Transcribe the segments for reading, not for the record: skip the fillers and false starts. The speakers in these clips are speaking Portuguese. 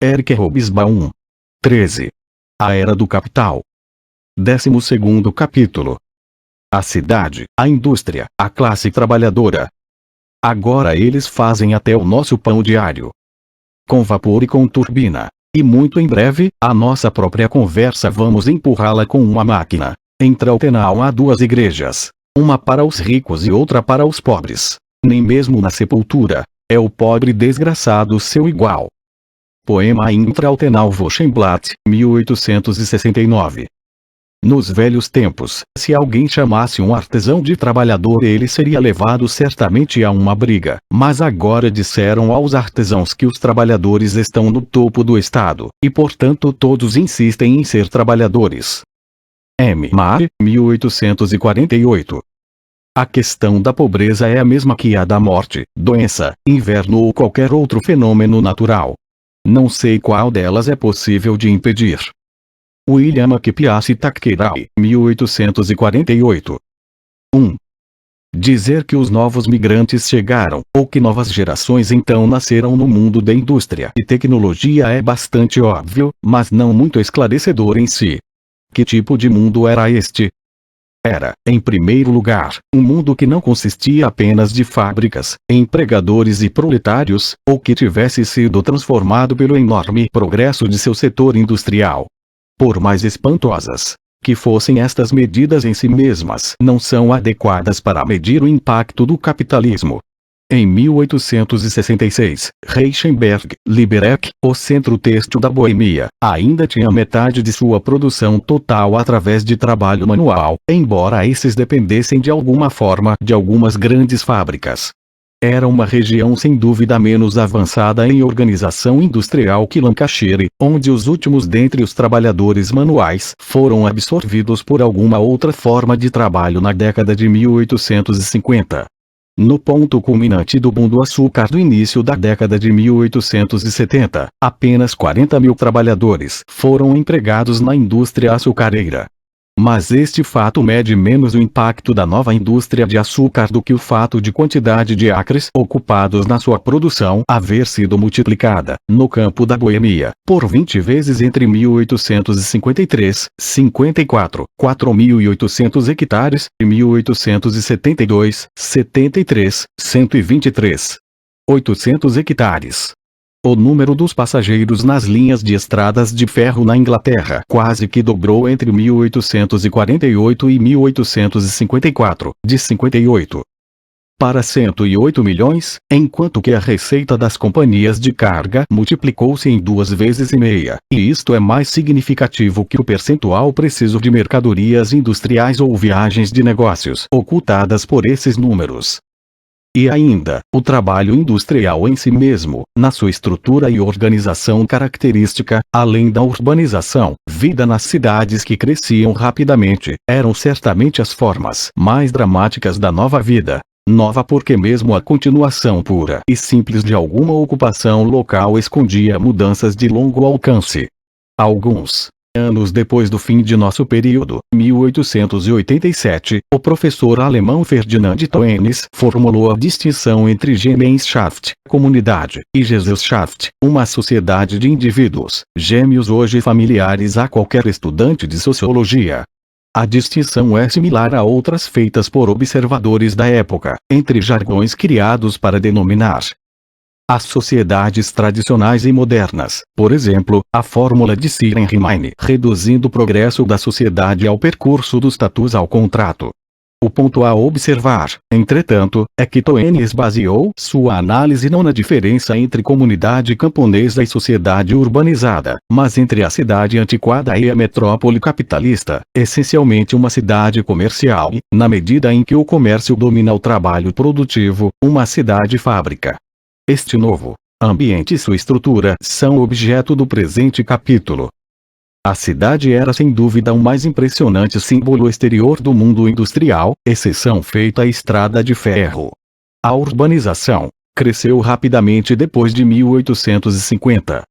Eric Hobsbawm. 13. A Era do Capital. 12º capítulo. A cidade, a indústria, a classe trabalhadora. Agora eles fazem até o nosso pão diário. Com vapor e com turbina. E muito em breve, a nossa própria conversa vamos empurrá-la com uma máquina. Em Trautenau há 2 igrejas. Uma para os ricos e outra para os pobres. Nem mesmo na sepultura, é o pobre desgraçado seu igual. Poema em Trautenau Wochenblatt, 1869. Nos velhos tempos, se alguém chamasse um artesão de trabalhador, ele seria levado certamente a uma briga, mas agora disseram aos artesãos que os trabalhadores estão no topo do Estado, e portanto todos insistem em ser trabalhadores. M. Mar, 1848. A questão da pobreza é a mesma que a da morte, doença, inverno ou qualquer outro fenômeno natural. Não sei qual delas é possível de impedir. William Piace Thackeray, 1848. 1. Dizer que os novos migrantes chegaram, ou que novas gerações então nasceram no mundo da indústria e tecnologia é bastante óbvio, mas não muito esclarecedor em si. Que tipo de mundo era este? Era, em primeiro lugar, um mundo que não consistia apenas de fábricas, empregadores e proletários, ou que tivesse sido transformado pelo enorme progresso de seu setor industrial. Por mais espantosas que fossem estas medidas em si mesmas, não são adequadas para medir o impacto do capitalismo. Em 1866, Reichenberg, Liberec, o centro têxtil da Boêmia, ainda tinha metade de sua produção total através de trabalho manual, embora esses dependessem de alguma forma de algumas grandes fábricas. Era uma região sem dúvida menos avançada em organização industrial que Lancashire, onde os últimos dentre os trabalhadores manuais foram absorvidos por alguma outra forma de trabalho na década de 1850. No ponto culminante do boom do açúcar do início da década de 1870, apenas 40.000 trabalhadores foram empregados na indústria açucareira. Mas este fato mede menos o impacto da nova indústria de açúcar do que o fato de quantidade de acres ocupados na sua produção haver sido multiplicada, no campo da Boêmia, por 20 vezes entre 1853, 54, 4.800 hectares, e 1872, 73, 123. 800 hectares. O número dos passageiros nas linhas de estradas de ferro na Inglaterra quase que dobrou entre 1848 e 1854, de 58 para 108 milhões, enquanto que a receita das companhias de carga multiplicou-se em 2,5 vezes, e isto é mais significativo que o percentual preciso de mercadorias industriais ou viagens de negócios ocultadas por esses números. E ainda, o trabalho industrial em si mesmo, na sua estrutura e organização característica, além da urbanização, vida nas cidades que cresciam rapidamente, eram certamente as formas mais dramáticas da nova vida. Nova porque mesmo a continuação pura e simples de alguma ocupação local escondia mudanças de longo alcance. Alguns anos depois do fim de nosso período, 1887, o professor alemão Ferdinand Tönnies formulou a distinção entre Gemeinschaft, comunidade, e Gesellschaft, uma sociedade de indivíduos, gêmeos hoje familiares a qualquer estudante de sociologia. A distinção é similar a outras feitas por observadores da época, entre jargões criados para denominar as sociedades tradicionais e modernas, por exemplo, a fórmula de Siren Riemann, reduzindo o progresso da sociedade ao percurso do status ao contrato. O ponto a observar, entretanto, é que Tönnies baseou sua análise não na diferença entre comunidade camponesa e sociedade urbanizada, mas entre a cidade antiquada e a metrópole capitalista, essencialmente uma cidade comercial e, na medida em que o comércio domina o trabalho produtivo, uma cidade-fábrica. Este novo ambiente e sua estrutura são objeto do presente capítulo. A cidade era sem dúvida o mais impressionante símbolo exterior do mundo industrial, exceção feita a estrada de ferro. A urbanização cresceu rapidamente depois de 1850.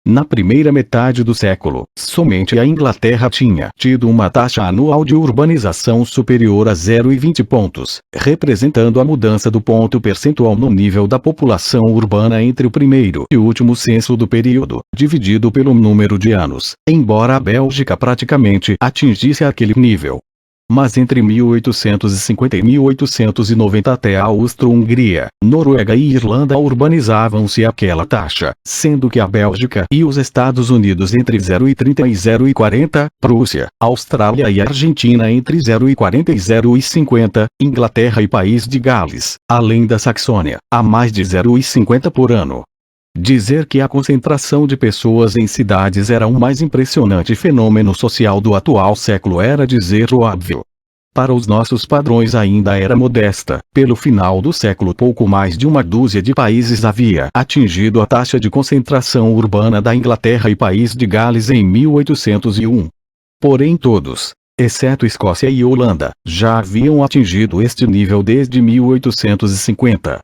Na primeira metade do século, somente a Inglaterra tinha tido uma taxa anual de urbanização superior a 0,20 pontos, representando a mudança do ponto percentual no nível da população urbana entre o primeiro e último censo do período, dividido pelo número de anos, embora a Bélgica praticamente atingisse aquele nível. Mas entre 1850 e 1890 até a Áustria-Hungria, Noruega e Irlanda urbanizavam-se àquela taxa, sendo que a Bélgica e os Estados Unidos entre 0,30 e 0,40, Prússia, Austrália e Argentina entre 0,40 e 0,50, Inglaterra e País de Gales, além da Saxônia, a mais de 0,50 por ano. Dizer que a concentração de pessoas em cidades era um mais impressionante fenômeno social do atual século era dizer o óbvio. Para os nossos padrões ainda era modesta. Pelo final do século pouco mais de uma dúzia de países havia atingido a taxa de concentração urbana da Inglaterra e País de Gales em 1801. Porém todos, exceto Escócia e Holanda, já haviam atingido este nível desde 1850.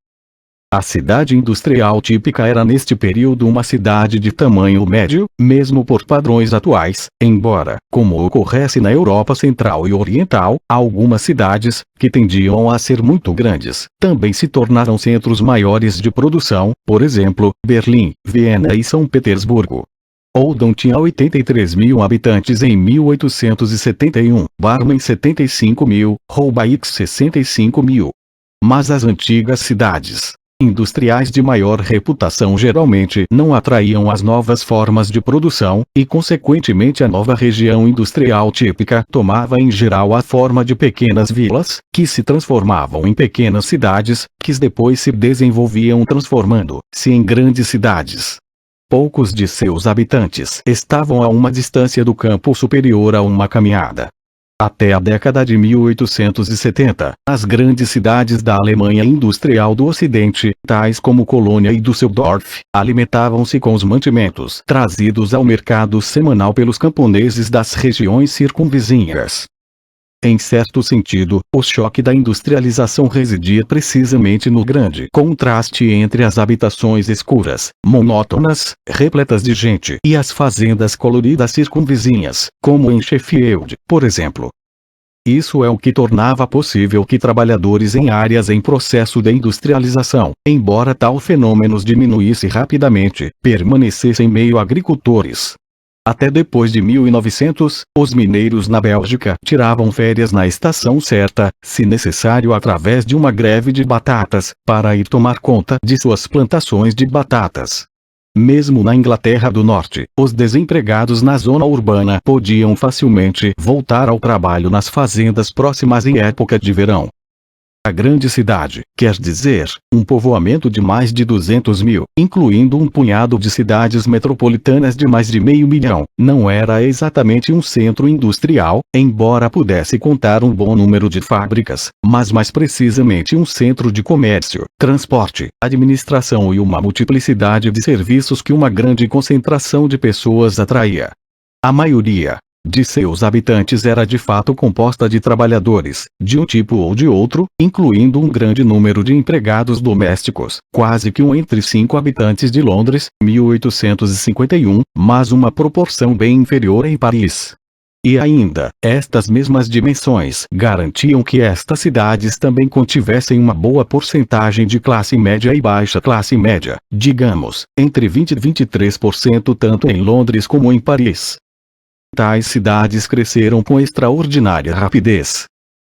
A cidade industrial típica era neste período uma cidade de tamanho médio, mesmo por padrões atuais, embora, como ocorresse na Europa Central e Oriental, algumas cidades, que tendiam a ser muito grandes, também se tornaram centros maiores de produção, por exemplo, Berlim, Viena e São Petersburgo. Oldham tinha 83 mil habitantes em 1871, Barmen 75 mil, Roubaix 65 mil. Mas as antigas cidades industriais de maior reputação geralmente não atraíam as novas formas de produção, e consequentemente a nova região industrial típica tomava em geral a forma de pequenas vilas, que se transformavam em pequenas cidades, que depois se desenvolviam transformando-se em grandes cidades. Poucos de seus habitantes estavam a uma distância do campo superior a uma caminhada. Até a década de 1870, as grandes cidades da Alemanha industrial do Ocidente, tais como Colônia e Düsseldorf, alimentavam-se com os mantimentos trazidos ao mercado semanal pelos camponeses das regiões circunvizinhas. Em certo sentido, o choque da industrialização residia precisamente no grande contraste entre as habitações escuras, monótonas, repletas de gente, e as fazendas coloridas circunvizinhas, como em Sheffield, por exemplo. Isso é o que tornava possível que trabalhadores em áreas em processo de industrialização, embora tal fenômeno diminuísse rapidamente, permanecessem meio agricultores. Até depois de 1900, os mineiros na Bélgica tiravam férias na estação certa, se necessário através de uma greve de batatas, para ir tomar conta de suas plantações de batatas. Mesmo na Inglaterra do Norte, os desempregados na zona urbana podiam facilmente voltar ao trabalho nas fazendas próximas em época de verão. A grande cidade, quer dizer, um povoamento de mais de 200 mil, incluindo um punhado de cidades metropolitanas de mais de meio milhão, não era exatamente um centro industrial, embora pudesse contar um bom número de fábricas, mas mais precisamente um centro de comércio, transporte, administração e uma multiplicidade de serviços que uma grande concentração de pessoas atraía. A maioria de seus habitantes era de fato composta de trabalhadores, de um tipo ou de outro, incluindo um grande número de empregados domésticos, quase que um entre 5 habitantes de Londres, 1851, mas uma proporção bem inferior em Paris. E ainda, estas mesmas dimensões garantiam que estas cidades também contivessem uma boa porcentagem de classe média e baixa classe média, digamos, entre 20 e 23% tanto em Londres como em Paris. Tais cidades cresceram com extraordinária rapidez.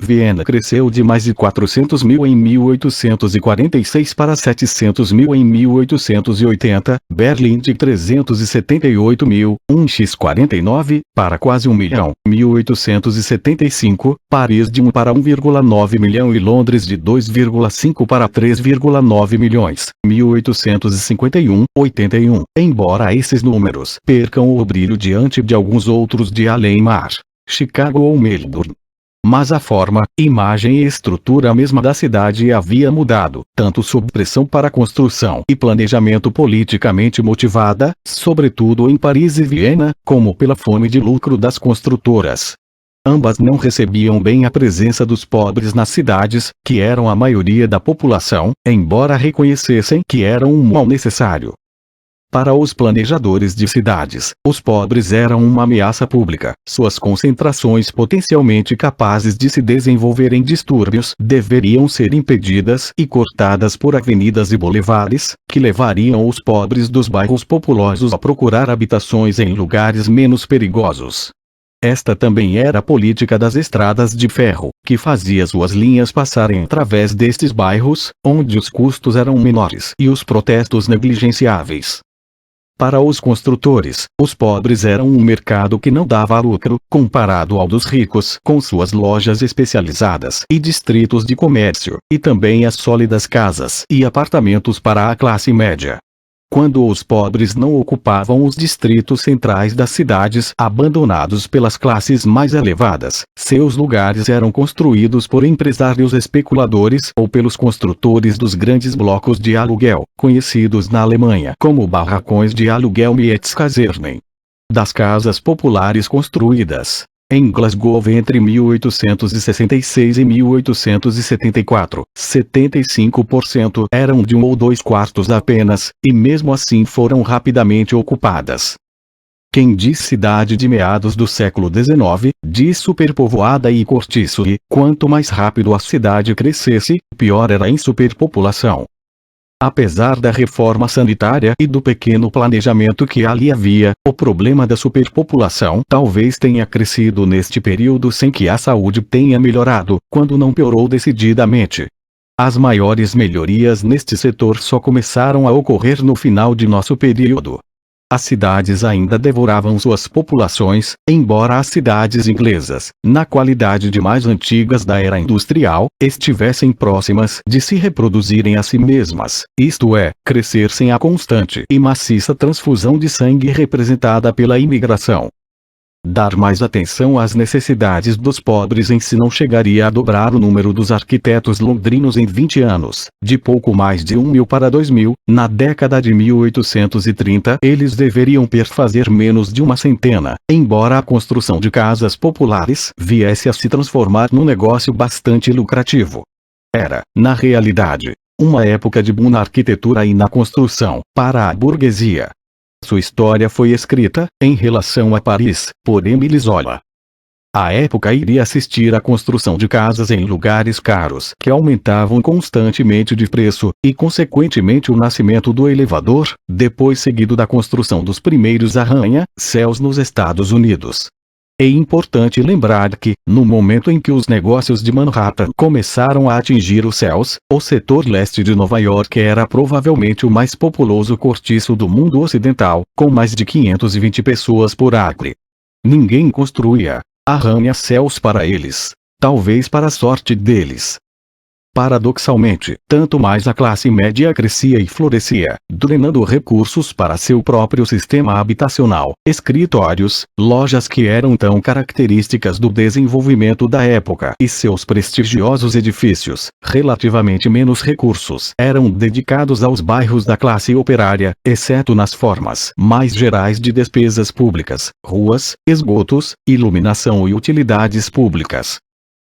Viena cresceu de mais de 400 mil em 1846 para 700 mil em 1880, Berlim de 378 mil, 1x49, para quase 1 milhão, 1875, Paris de 1 para 1,9 milhão e Londres de 2,5 para 3,9 milhões, 1851, 81, embora esses números percam o brilho diante de alguns outros de além-mar, Chicago ou Melbourne. Mas a forma, imagem e estrutura mesma da cidade havia mudado, tanto sob pressão para construção e planejamento politicamente motivada, sobretudo em Paris e Viena, como pela fome de lucro das construtoras. Ambas não recebiam bem a presença dos pobres nas cidades, que eram a maioria da população, embora reconhecessem que eram um mal necessário. Para os planejadores de cidades, os pobres eram uma ameaça pública. Suas concentrações potencialmente capazes de se desenvolver em distúrbios deveriam ser impedidas e cortadas por avenidas e bulevares, que levariam os pobres dos bairros populosos a procurar habitações em lugares menos perigosos. Esta também era a política das estradas de ferro, que fazia suas linhas passarem através destes bairros, onde os custos eram menores e os protestos negligenciáveis. Para os construtores, os pobres eram um mercado que não dava lucro, comparado ao dos ricos, com suas lojas especializadas e distritos de comércio, e também as sólidas casas e apartamentos para a classe média. Quando os pobres não ocupavam os distritos centrais das cidades abandonados pelas classes mais elevadas, seus lugares eram construídos por empresários especuladores ou pelos construtores dos grandes blocos de aluguel, conhecidos na Alemanha como barracões de aluguel Mietskazernen. Das casas populares construídas em Glasgow entre 1866 e 1874, 75% eram de 1 ou 2 quartos apenas, e mesmo assim foram rapidamente ocupadas. Quem diz cidade de meados do século XIX, diz superpovoada e cortiço e, quanto mais rápido a cidade crescesse, pior era em superpopulação. Apesar da reforma sanitária e do pequeno planejamento que ali havia, o problema da superpopulação talvez tenha crescido neste período sem que a saúde tenha melhorado, quando não piorou decididamente. As maiores melhorias neste setor só começaram a ocorrer no final de nosso período. As cidades ainda devoravam suas populações, embora as cidades inglesas, na qualidade de mais antigas da era industrial, estivessem próximas de se reproduzirem a si mesmas, isto é, crescer sem a constante e maciça transfusão de sangue representada pela imigração. Dar mais atenção às necessidades dos pobres em si não chegaria a dobrar o número dos arquitetos londrinos em 20 anos, de pouco mais de 1.000 para 2.000, na década de 1830 eles deveriam perfazer menos de uma centena, embora a construção de casas populares viesse a se transformar num negócio bastante lucrativo. Era, na realidade, uma época de boom na arquitetura e na construção, para a burguesia. Sua história foi escrita, em relação a Paris, por Émile Zola. A época iria assistir à construção de casas em lugares caros que aumentavam constantemente de preço, e consequentemente o nascimento do elevador, depois seguido da construção dos primeiros arranha-céus nos Estados Unidos. É importante lembrar que, no momento em que os negócios de Manhattan começaram a atingir os céus, o setor leste de Nova York era provavelmente o mais populoso cortiço do mundo ocidental, com mais de 520 pessoas por acre. Ninguém construía arranha-céus para eles, talvez para a sorte deles. Paradoxalmente, tanto mais a classe média crescia e florescia, drenando recursos para seu próprio sistema habitacional, escritórios, lojas que eram tão características do desenvolvimento da época e seus prestigiosos edifícios, relativamente menos recursos, eram dedicados aos bairros da classe operária, exceto nas formas mais gerais de despesas públicas, ruas, esgotos, iluminação e utilidades públicas.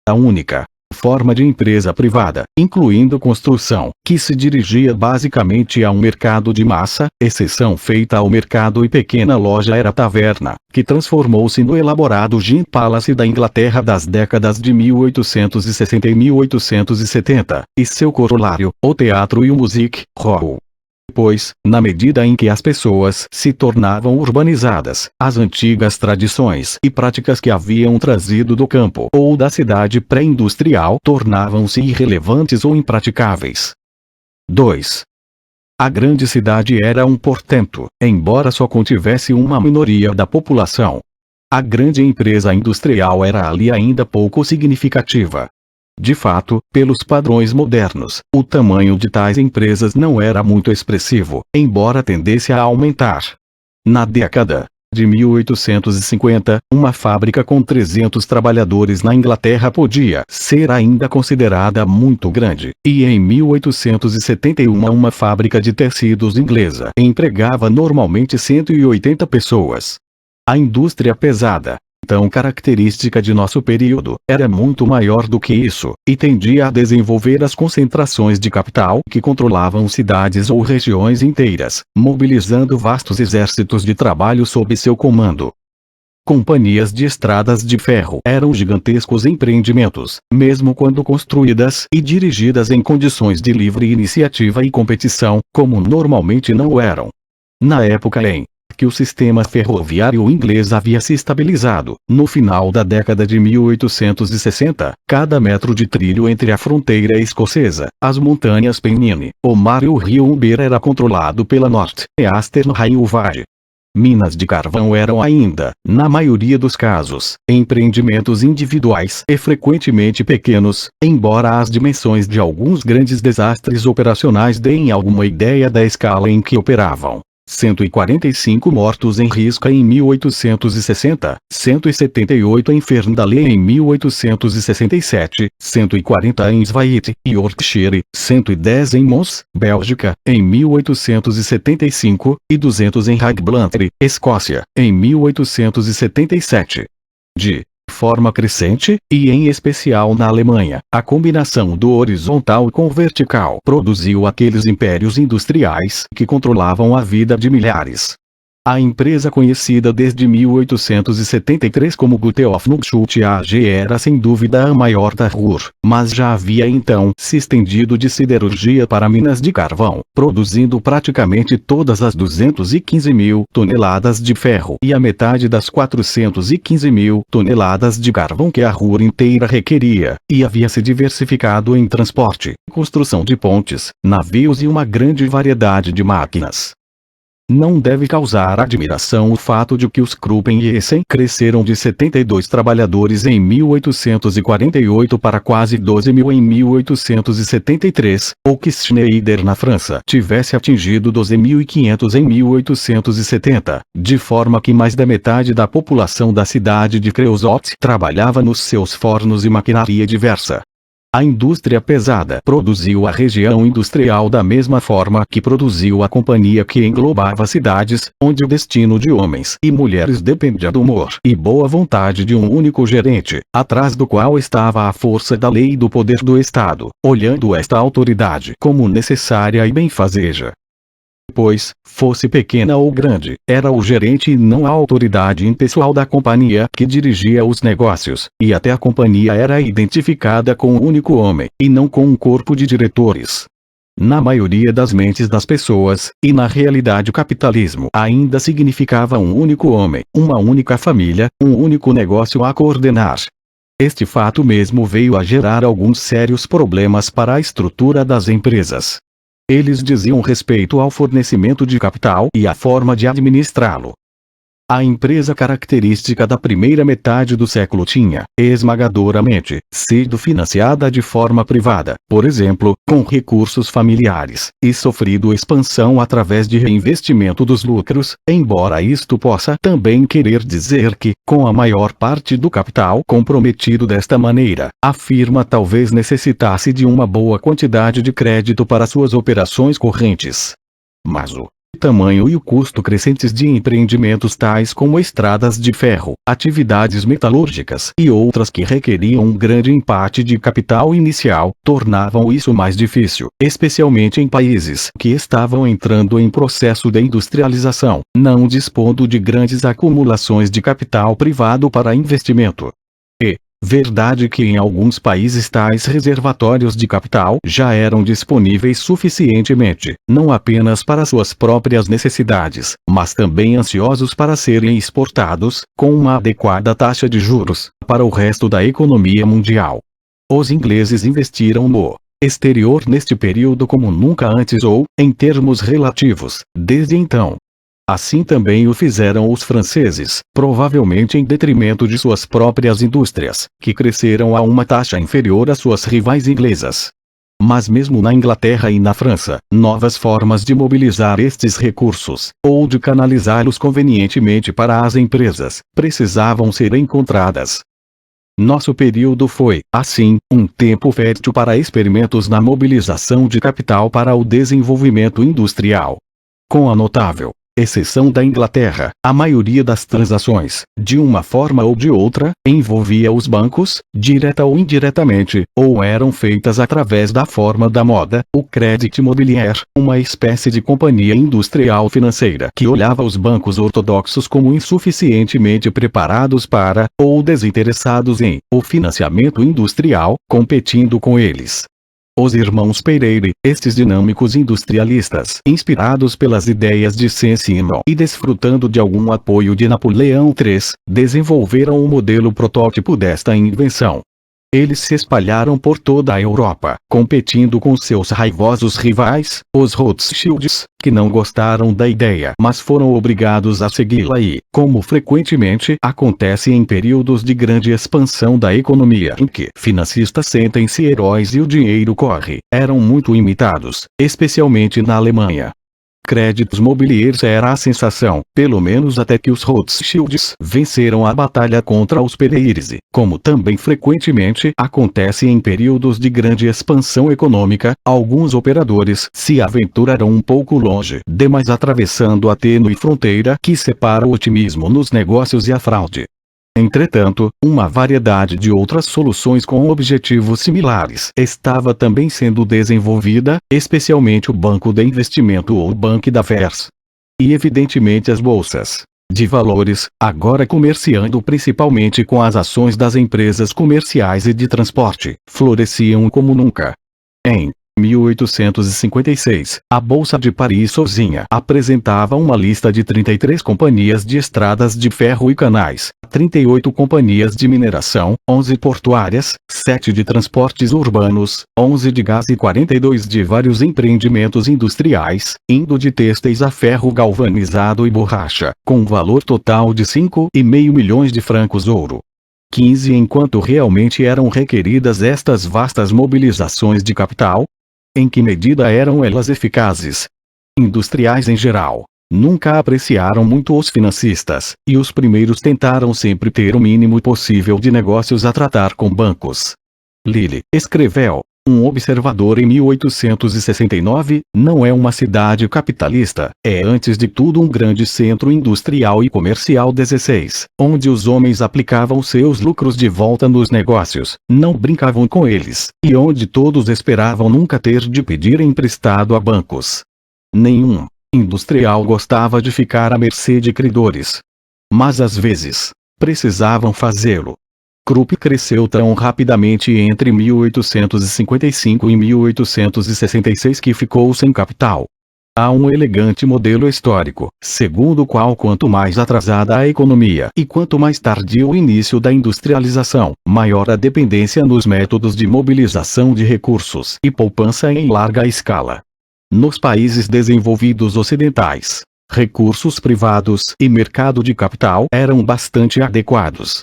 A única forma de empresa privada, incluindo construção, que se dirigia basicamente a um mercado de massa, exceção feita ao mercado e pequena loja, era a taverna, que transformou-se no elaborado Gin Palace da Inglaterra das décadas de 1860 e 1870, e seu corolário, o teatro e o music hall. Pois, na medida em que as pessoas se tornavam urbanizadas, as antigas tradições e práticas que haviam trazido do campo ou da cidade pré-industrial tornavam-se irrelevantes ou impraticáveis. 2. A grande cidade era um portento, embora só contivesse uma minoria da população. A grande empresa industrial era ali ainda pouco significativa. De fato, pelos padrões modernos, o tamanho de tais empresas não era muito expressivo, embora tendesse a aumentar. Na década de 1850, uma fábrica com 300 trabalhadores na Inglaterra podia ser ainda considerada muito grande, e em 1871 uma fábrica de tecidos inglesa empregava normalmente 180 pessoas. A indústria pesada então característica de nosso período, era muito maior do que isso, e tendia a desenvolver as concentrações de capital que controlavam cidades ou regiões inteiras, mobilizando vastos exércitos de trabalho sob seu comando. Companhias de estradas de ferro eram gigantescos empreendimentos, mesmo quando construídas e dirigidas em condições de livre iniciativa e competição, como normalmente não o eram. Na época em que o sistema ferroviário inglês havia se estabilizado, no final da década de 1860, cada metro de trilho entre a fronteira escocesa, as montanhas Pennine, o mar e o rio Humber era controlado pela North Eastern Railway. Minas de carvão eram ainda, na maioria dos casos, empreendimentos individuais e frequentemente pequenos, embora as dimensões de alguns grandes desastres operacionais deem alguma ideia da escala em que operavam. 145 mortos em Risca em 1860, 178 em Ferndale em 1867, 140 em Swaite, Yorkshire, 110 em Mons, Bélgica, em 1875, e 200 em Hagblantre, Escócia, em 1877. De forma crescente, e em especial na Alemanha, a combinação do horizontal com o vertical produziu aqueles impérios industriais que controlavam a vida de milhares. A empresa conhecida desde 1873 como Güterhoffnungschutt AG era sem dúvida a maior da Ruhr, mas já havia então se estendido de siderurgia para minas de carvão, produzindo praticamente todas as 215 mil toneladas de ferro e a metade das 415 mil toneladas de carvão que a Ruhr inteira requeria, e havia se diversificado em transporte, construção de pontes, navios e uma grande variedade de máquinas. Não deve causar admiração o fato de que os Kruppen e Essen cresceram de 72 trabalhadores em 1848 para quase 12 mil em 1873, ou que Schneider na França tivesse atingido 12.500 em 1870, de forma que mais da metade da população da cidade de Creusot trabalhava nos seus fornos e maquinaria diversa. A indústria pesada produziu a região industrial da mesma forma que produziu a companhia que englobava cidades, onde o destino de homens e mulheres dependia do humor e boa vontade de um único gerente, atrás do qual estava a força da lei e do poder do Estado, olhando esta autoridade como necessária e benfazeja. Pois, fosse pequena ou grande, era o gerente e não a autoridade impessoal da companhia que dirigia os negócios, e até a companhia era identificada com um único homem, e não com um corpo de diretores. Na maioria das mentes das pessoas, e na realidade o capitalismo ainda significava um único homem, uma única família, um único negócio a coordenar. Este fato mesmo veio a gerar alguns sérios problemas para a estrutura das empresas. Eles diziam respeito ao fornecimento de capital e à forma de administrá-lo. A empresa característica da primeira metade do século tinha, esmagadoramente, sido financiada de forma privada, por exemplo, com recursos familiares, e sofrido expansão através de reinvestimento dos lucros, embora isto possa também querer dizer que, com a maior parte do capital comprometido desta maneira, a firma talvez necessitasse de uma boa quantidade de crédito para suas operações correntes. Mas o tamanho e o custo crescentes de empreendimentos tais como estradas de ferro, atividades metalúrgicas e outras que requeriam um grande empate de capital inicial, tornavam isso mais difícil, especialmente em países que estavam entrando em processo de industrialização, não dispondo de grandes acumulações de capital privado para investimento. Verdade que em alguns países tais reservatórios de capital já eram disponíveis suficientemente, não apenas para suas próprias necessidades, mas também ansiosos para serem exportados, com uma adequada taxa de juros, para o resto da economia mundial. Os ingleses investiram no exterior neste período como nunca antes ou, em termos relativos, desde então. Assim também o fizeram os franceses, provavelmente em detrimento de suas próprias indústrias, que cresceram a uma taxa inferior às suas rivais inglesas. Mas mesmo na Inglaterra e na França, novas formas de mobilizar estes recursos, ou de canalizá-los convenientemente para as empresas, precisavam ser encontradas. Nosso período foi, assim, um tempo fértil para experimentos na mobilização de capital para o desenvolvimento industrial. Com a notável Exceção da Inglaterra, a maioria das transações, de uma forma ou de outra, envolvia os bancos, direta ou indiretamente, ou eram feitas através da forma da moda, o Crédit Immobilier, uma espécie de companhia industrial financeira que olhava os bancos ortodoxos como insuficientemente preparados para, ou desinteressados em, o financiamento industrial, competindo com eles. Os irmãos Pereire, estes dinâmicos industrialistas, inspirados pelas ideias de Saint-Simon e desfrutando de algum apoio de Napoleão III, desenvolveram o modelo protótipo desta invenção. Eles se espalharam por toda a Europa, competindo com seus raivosos rivais, os Rothschilds, que não gostaram da ideia mas foram obrigados a segui-la e, como frequentemente acontece em períodos de grande expansão da economia em que financistas sentem-se heróis e o dinheiro corre, eram muito imitados, especialmente na Alemanha. Créditos mobiliers era a sensação, pelo menos até que os Rothschilds venceram a batalha contra os Pereires, como também frequentemente acontece em períodos de grande expansão econômica, alguns operadores se aventuraram um pouco longe demais atravessando a tênue fronteira que separa o otimismo nos negócios e a fraude. Entretanto, uma variedade de outras soluções com objetivos similares estava também sendo desenvolvida, especialmente o Banco de Investimento ou Banque d'Affaires. E evidentemente as bolsas de valores, agora comerciando principalmente com as ações das empresas comerciais e de transporte, floresciam como nunca. Em 1856, a Bolsa de Paris sozinha apresentava uma lista de 33 companhias de estradas de ferro e canais, 38 companhias de mineração, 11 portuárias, 7 de transportes urbanos, 11 de gás e 42 de vários empreendimentos industriais, indo de têxteis a ferro galvanizado e borracha, com um valor total de 5,5 milhões de francos ouro. 15 enquanto realmente eram requeridas estas vastas mobilizações de capital? Em que medida eram elas eficazes? Industriais em geral nunca apreciaram muito os financistas, e os primeiros tentaram sempre ter o mínimo possível de negócios a tratar com bancos. Lilly, escreveu um observador em 1869, não é uma cidade capitalista, é antes de tudo um grande centro industrial e comercial 16, onde os homens aplicavam seus lucros de volta nos negócios, não brincavam com eles, e onde todos esperavam nunca ter de pedir emprestado a bancos. Nenhum industrial gostava de ficar à mercê de credores. Mas às vezes, precisavam fazê-lo. Krupp cresceu tão rapidamente entre 1855 e 1866 que ficou sem capital. Há um elegante modelo histórico, segundo o qual quanto mais atrasada a economia e quanto mais tardio o início da industrialização, maior a dependência nos métodos de mobilização de recursos e poupança em larga escala. Nos países desenvolvidos ocidentais, recursos privados e mercado de capital eram bastante adequados.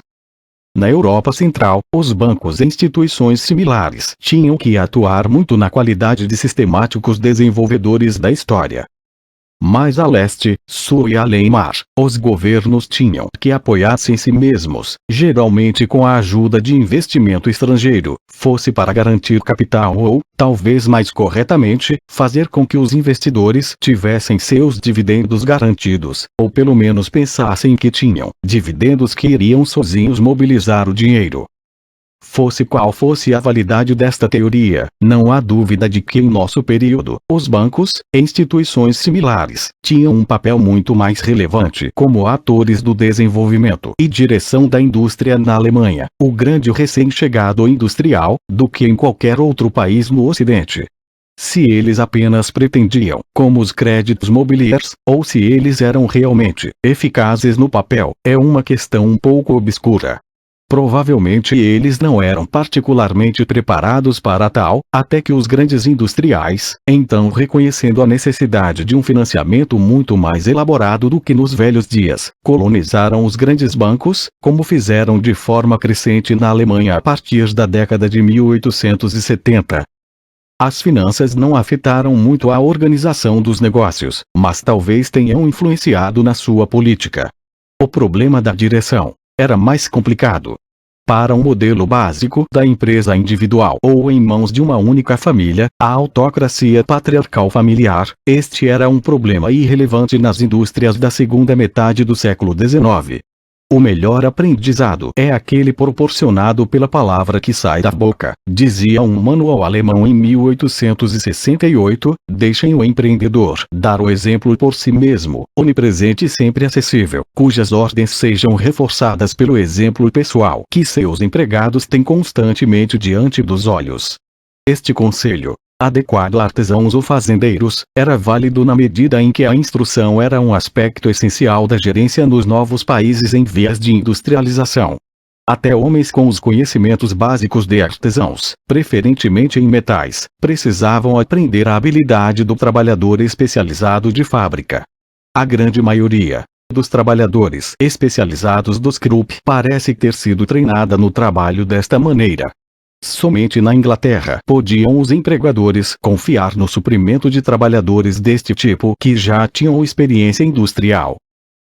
Na Europa Central, os bancos e instituições similares tinham que atuar muito na qualidade de sistemáticos desenvolvedores da história. Mais a leste, sul e além-mar, os governos tinham que apoiar-se em si mesmos, geralmente com a ajuda de investimento estrangeiro, fosse para garantir capital ou, talvez mais corretamente, fazer com que os investidores tivessem seus dividendos garantidos, ou pelo menos pensassem que tinham dividendos que iriam sozinhos mobilizar o dinheiro. Fosse qual fosse a validade desta teoria, não há dúvida de que em nosso período, os bancos, e instituições similares, tinham um papel muito mais relevante como atores do desenvolvimento e direção da indústria na Alemanha, o grande recém-chegado industrial, do que em qualquer outro país no Ocidente. Se eles apenas pretendiam, como os créditos mobiliers, ou se eles eram realmente eficazes no papel, é uma questão um pouco obscura. Provavelmente eles não eram particularmente preparados para tal, até que os grandes industriais, então reconhecendo a necessidade de um financiamento muito mais elaborado do que nos velhos dias, colonizaram os grandes bancos, como fizeram de forma crescente na Alemanha a partir da década de 1870. As finanças não afetaram muito a organização dos negócios, mas talvez tenham influenciado na sua política. O problema da direção era mais complicado. Para um modelo básico da empresa individual ou em mãos de uma única família, a autocracia patriarcal familiar, este era um problema irrelevante nas indústrias da segunda metade do século XIX. O melhor aprendizado é aquele proporcionado pela palavra que sai da boca, dizia um manual alemão em 1868, deixem o empreendedor dar o exemplo por si mesmo, onipresente e sempre acessível, cujas ordens sejam reforçadas pelo exemplo pessoal que seus empregados têm constantemente diante dos olhos. Este conselho, adequado a artesãos ou fazendeiros, era válido na medida em que a instrução era um aspecto essencial da gerência nos novos países em vias de industrialização. Até homens com os conhecimentos básicos de artesãos, preferentemente em metais, precisavam aprender a habilidade do trabalhador especializado de fábrica. A grande maioria dos trabalhadores especializados dos Krupp parece ter sido treinada no trabalho desta maneira. Somente na Inglaterra podiam os empregadores confiar no suprimento de trabalhadores deste tipo que já tinham experiência industrial.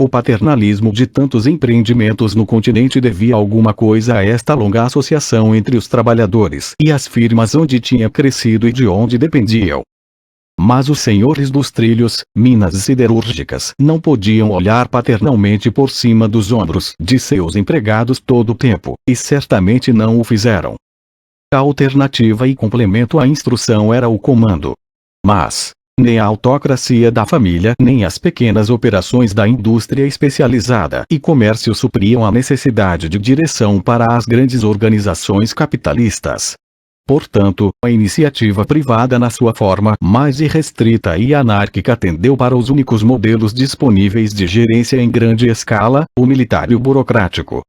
O paternalismo de tantos empreendimentos no continente devia alguma coisa a esta longa associação entre os trabalhadores e as firmas onde tinha crescido e de onde dependiam. Mas os senhores dos trilhos, minas siderúrgicas não podiam olhar paternalmente por cima dos ombros de seus empregados todo o tempo, e certamente não o fizeram. A alternativa e complemento à instrução era o comando. Mas, nem a autocracia da família nem as pequenas operações da indústria especializada e comércio supriam a necessidade de direção para as grandes organizações capitalistas. Portanto, a iniciativa privada na sua forma mais irrestrita e anárquica tendeu para os únicos modelos disponíveis de gerência em grande escala, o militar e o burocrático.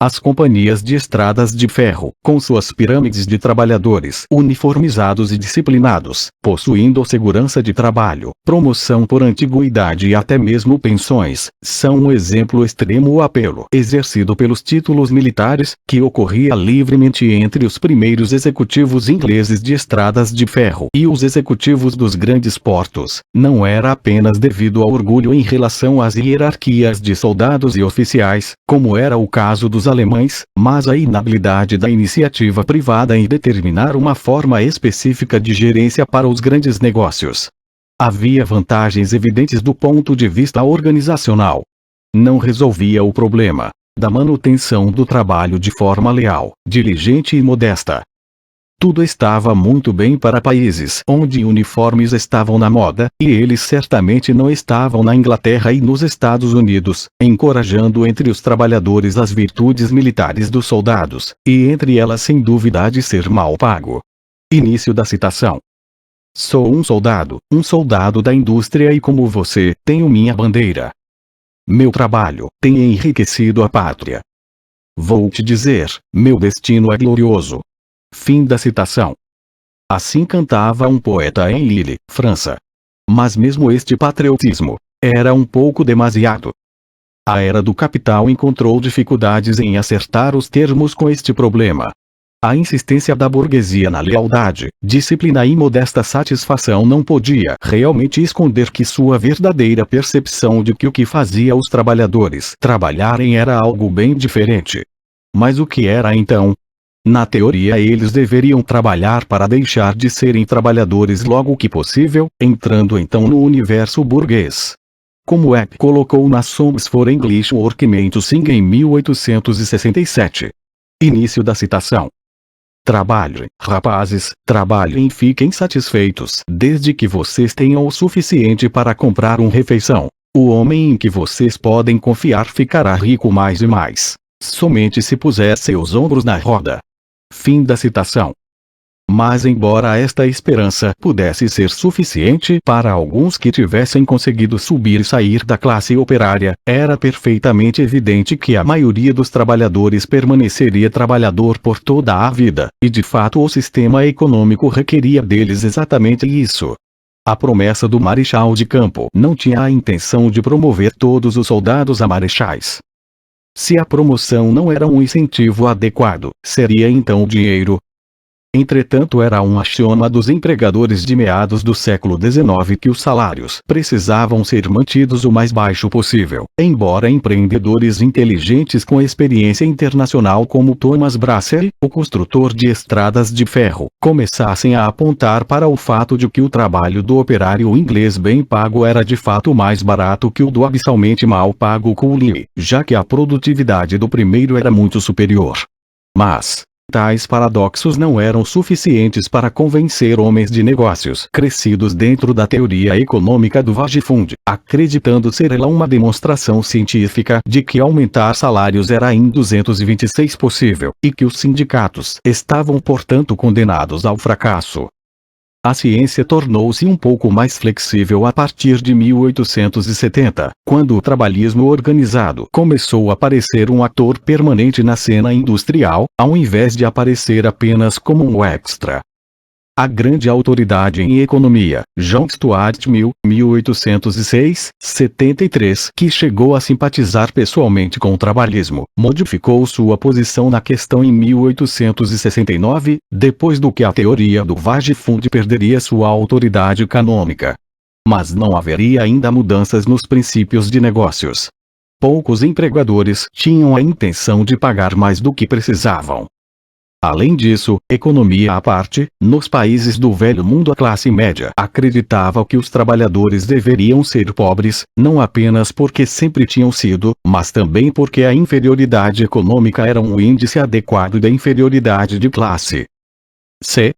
As companhias de estradas de ferro, com suas pirâmides de trabalhadores uniformizados e disciplinados, possuindo segurança de trabalho, promoção por antiguidade e até mesmo pensões, são um exemplo extremo. O apelo exercido pelos títulos militares, que ocorria livremente entre os primeiros executivos ingleses de estradas de ferro e os executivos dos grandes portos, não era apenas devido ao orgulho em relação às hierarquias de soldados e oficiais, como era o caso dos alemães, mas a inabilidade da iniciativa privada em determinar uma forma específica de gerência para os grandes negócios. Havia vantagens evidentes do ponto de vista organizacional. Não resolvia o problema da manutenção do trabalho de forma leal, diligente e modesta. Tudo estava muito bem para países onde uniformes estavam na moda, e eles certamente não estavam na Inglaterra e nos Estados Unidos, encorajando entre os trabalhadores as virtudes militares dos soldados, e entre elas sem dúvida de ser mal pago. Início da citação. Sou um soldado da indústria e como você, tenho minha bandeira. Meu trabalho tem enriquecido a pátria. Vou te dizer, meu destino é glorioso. Fim da citação. Assim cantava um poeta em Lille, França. Mas mesmo este patriotismo era um pouco demasiado. A era do capital encontrou dificuldades em acertar os termos com este problema. A insistência da burguesia na lealdade, disciplina e modesta satisfação não podia realmente esconder que sua verdadeira percepção de que o que fazia os trabalhadores trabalharem era algo bem diferente. Mas o que era então? Na teoria eles deveriam trabalhar para deixar de serem trabalhadores logo que possível, entrando então no universo burguês. Como Epp colocou na Songs for English Workmen to Sing em 1867. Início da citação. Trabalhem, rapazes, trabalhem e fiquem satisfeitos, desde que vocês tenham o suficiente para comprar uma refeição. O homem em que vocês podem confiar ficará rico mais e mais, somente se puser seus ombros na roda. Fim da citação. Mas embora esta esperança pudesse ser suficiente para alguns que tivessem conseguido subir e sair da classe operária, era perfeitamente evidente que a maioria dos trabalhadores permaneceria trabalhador por toda a vida, e de fato o sistema econômico requeria deles exatamente isso. A promessa do marechal de campo não tinha a intenção de promover todos os soldados a marechais. Se a promoção não era um incentivo adequado, seria então o dinheiro. Entretanto, era um axioma dos empregadores de meados do século XIX que os salários precisavam ser mantidos o mais baixo possível. Embora empreendedores inteligentes com experiência internacional como Thomas Brasser, o construtor de estradas de ferro, começassem a apontar para o fato de que o trabalho do operário inglês bem pago era de fato mais barato que o do abissalmente mal pago coolie, já que a produtividade do primeiro era muito superior. Mas tais paradoxos não eram suficientes para convencer homens de negócios crescidos dentro da teoria econômica do Vagifund, acreditando ser ela uma demonstração científica de que aumentar salários era em 226 possível, e que os sindicatos estavam portanto condenados ao fracasso. A ciência tornou-se um pouco mais flexível a partir de 1870, quando o trabalhismo organizado começou a parecer um ator permanente na cena industrial, ao invés de aparecer apenas como um extra. A grande autoridade em economia, John Stuart Mill, 1806-73, que chegou a simpatizar pessoalmente com o trabalhismo, modificou sua posição na questão em 1869, depois do que a teoria do Vagifund perderia sua autoridade canônica. Mas não haveria ainda mudanças nos princípios de negócios. Poucos empregadores tinham a intenção de pagar mais do que precisavam. Além disso, economia à parte, nos países do velho mundo a classe média acreditava que os trabalhadores deveriam ser pobres, não apenas porque sempre tinham sido, mas também porque a inferioridade econômica era um índice adequado da inferioridade de classe.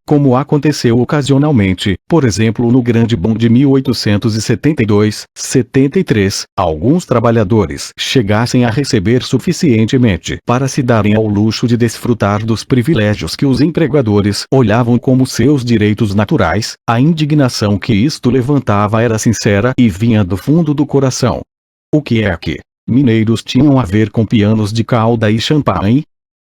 Como aconteceu ocasionalmente, por exemplo no grande boom de 1872-73, alguns trabalhadores chegassem a receber suficientemente para se darem ao luxo de desfrutar dos privilégios que os empregadores olhavam como seus direitos naturais, a indignação que isto levantava era sincera e vinha do fundo do coração. O que é que mineiros tinham a ver com pianos de cauda e champanhe?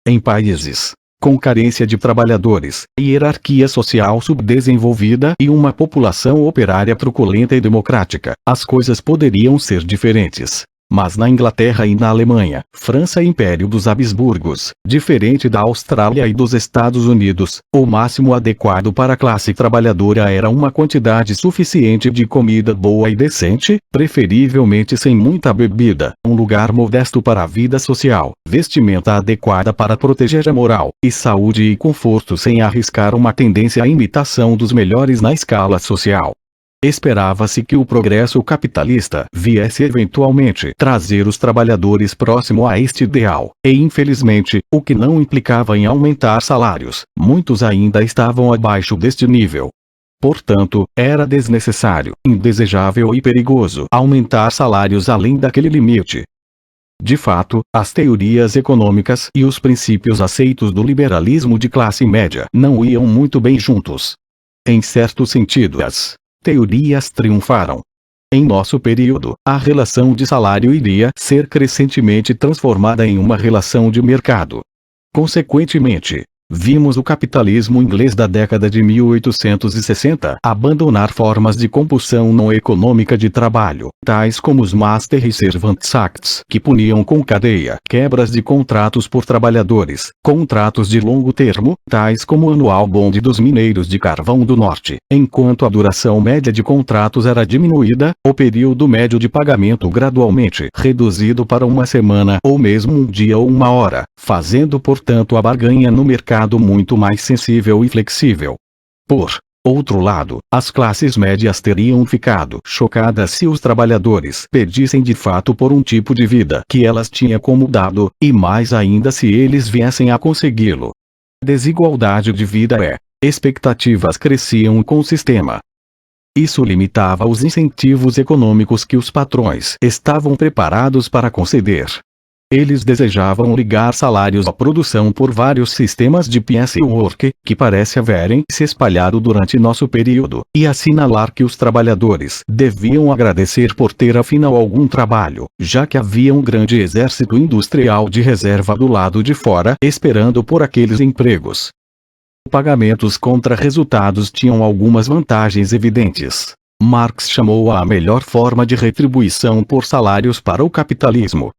Em países com carência de trabalhadores, hierarquia social subdesenvolvida e uma população operária truculenta e democrática, as coisas poderiam ser diferentes. Mas na Inglaterra e na Alemanha, França e Império dos Habsburgos, diferente da Austrália e dos Estados Unidos, o máximo adequado para a classe trabalhadora era uma quantidade suficiente de comida boa e decente, preferivelmente sem muita bebida, um lugar modesto para a vida social, vestimenta adequada para proteger a moral, e saúde e conforto sem arriscar uma tendência à imitação dos melhores na escala social. Esperava-se que o progresso capitalista viesse eventualmente trazer os trabalhadores próximo a este ideal, e infelizmente, o que não implicava em aumentar salários, muitos ainda estavam abaixo deste nível. Portanto, era desnecessário, indesejável e perigoso aumentar salários além daquele limite. De fato, as teorias econômicas e os princípios aceitos do liberalismo de classe média não iam muito bem juntos. Em certo sentido, as teorias triunfaram. Em nosso período, a relação de salário iria ser crescentemente transformada em uma relação de mercado. Consequentemente, vimos o capitalismo inglês da década de 1860 abandonar formas de compulsão não econômica de trabalho, tais como os Master e Servants Acts, que puniam com cadeia quebras de contratos por trabalhadores, contratos de longo termo, tais como o Annual Bond dos mineiros de carvão do norte. Enquanto a duração média de contratos era diminuída, o período médio de pagamento gradualmente reduzido para uma semana ou mesmo um dia ou uma hora, fazendo portanto a barganha no mercado muito mais sensível e flexível. Por outro lado, as classes médias teriam ficado chocadas se os trabalhadores pedissem de fato por um tipo de vida que elas tinham como dado, e mais ainda se eles viessem a consegui-lo. Desigualdade de vida expectativas cresciam com o sistema. Isso limitava os incentivos econômicos que os patrões estavam preparados para conceder. Eles desejavam ligar salários à produção por vários sistemas de piecework, que parece haverem se espalhado durante nosso período, e assinalar que os trabalhadores deviam agradecer por ter afinal algum trabalho, já que havia um grande exército industrial de reserva do lado de fora esperando por aqueles empregos. Pagamentos contra resultados tinham algumas vantagens evidentes. Marx chamou-a a melhor forma de retribuição por salários para o capitalismo.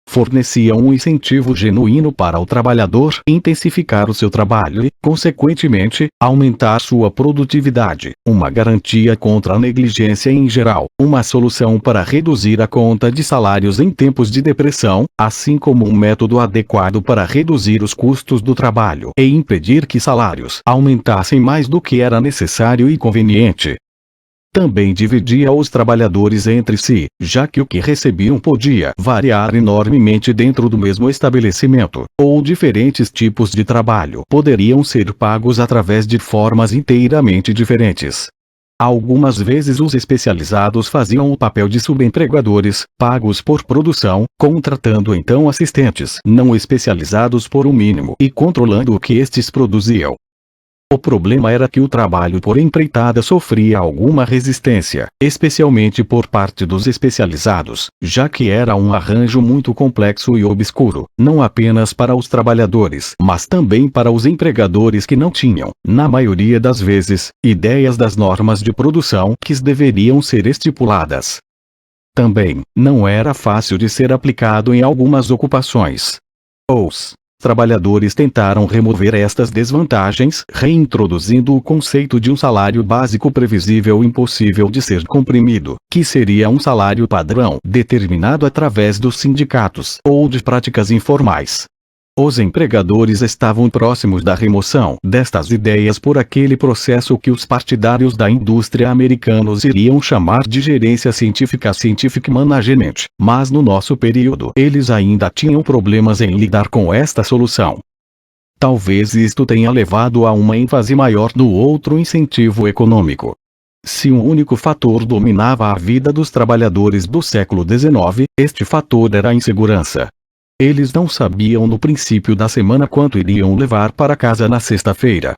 Fornecia um incentivo genuíno para o trabalhador intensificar o seu trabalho e, consequentemente, aumentar sua produtividade, uma garantia contra a negligência em geral, uma solução para reduzir a conta de salários em tempos de depressão, assim como um método adequado para reduzir os custos do trabalho e impedir que salários aumentassem mais do que era necessário e conveniente. Também dividia os trabalhadores entre si, já que o que recebiam podia variar enormemente dentro do mesmo estabelecimento, ou diferentes tipos de trabalho poderiam ser pagos através de formas inteiramente diferentes. Algumas vezes os especializados faziam o papel de subempregadores, pagos por produção, contratando então assistentes não especializados por um mínimo e controlando o que estes produziam. O problema era que o trabalho por empreitada sofria alguma resistência, especialmente por parte dos especializados, já que era um arranjo muito complexo e obscuro, não apenas para os trabalhadores, mas também para os empregadores que não tinham, na maioria das vezes, ideias das normas de produção que deveriam ser estipuladas. Também, não era fácil de ser aplicado em algumas ocupações. Os trabalhadores tentaram remover estas desvantagens, reintroduzindo o conceito de um salário básico previsível impossível de ser comprimido, que seria um salário padrão determinado através dos sindicatos ou de práticas informais. Os empregadores estavam próximos da remoção destas ideias por aquele processo que os partidários da indústria americanos iriam chamar de gerência científica Scientific Management, mas no nosso período eles ainda tinham problemas em lidar com esta solução. Talvez isto tenha levado a uma ênfase maior no outro incentivo econômico. Se um único fator dominava a vida dos trabalhadores do século XIX, este fator era a insegurança. Eles não sabiam no princípio da semana quanto iriam levar para casa na sexta-feira.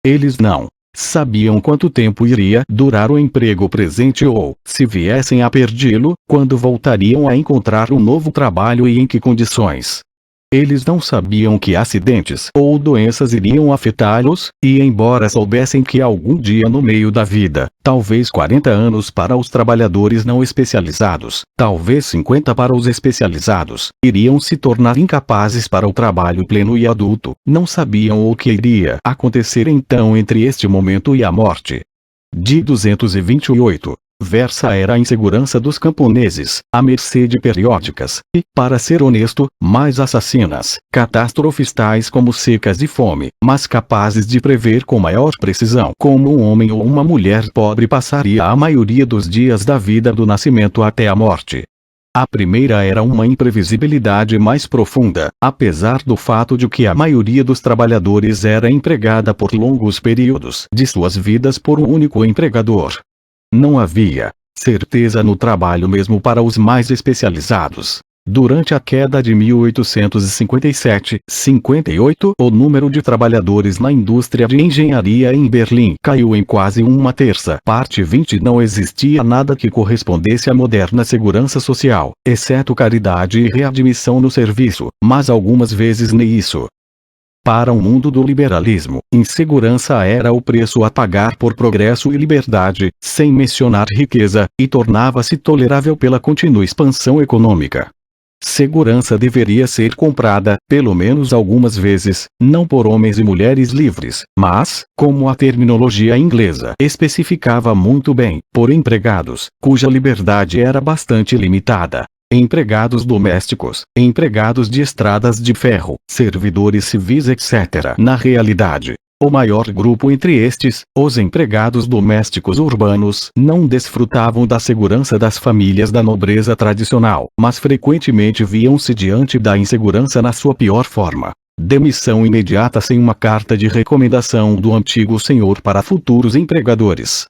Eles não sabiam quanto tempo iria durar o emprego presente ou, se viessem a perdê-lo, quando voltariam a encontrar um novo trabalho e em que condições. Eles não sabiam que acidentes ou doenças iriam afetá-los, e embora soubessem que algum dia no meio da vida, talvez 40 anos para os trabalhadores não especializados, talvez 50 para os especializados, iriam se tornar incapazes para o trabalho pleno e adulto, não sabiam o que iria acontecer então entre este momento e a morte. De 228. Versa era a insegurança dos camponeses, à mercê de periódicas, e, para ser honesto, mais assassinas, catástrofes tais como secas e fome, mas capazes de prever com maior precisão como um homem ou uma mulher pobre passaria a maioria dos dias da vida do nascimento até a morte. A primeira era uma imprevisibilidade mais profunda, apesar do fato de que a maioria dos trabalhadores era empregada por longos períodos de suas vidas por um único empregador. Não havia certeza no trabalho mesmo para os mais especializados. Durante a queda de 1857-58, o número de trabalhadores na indústria de engenharia em Berlim caiu em quase uma terça parte. Não existia nada que correspondesse à moderna segurança social, exceto caridade e readmissão no serviço, mas algumas vezes nem isso. Para o mundo do liberalismo, insegurança era o preço a pagar por progresso e liberdade, sem mencionar riqueza, e tornava-se tolerável pela contínua expansão econômica. Segurança deveria ser comprada, pelo menos algumas vezes, não por homens e mulheres livres, mas, como a terminologia inglesa especificava muito bem, por empregados, cuja liberdade era bastante limitada. Empregados domésticos, empregados de estradas de ferro, servidores civis etc. Na realidade, o maior grupo entre estes, os empregados domésticos urbanos, não desfrutavam da segurança das famílias da nobreza tradicional, mas frequentemente viam-se diante da insegurança na sua pior forma. Demissão imediata sem uma carta de recomendação do antigo senhor para futuros empregadores.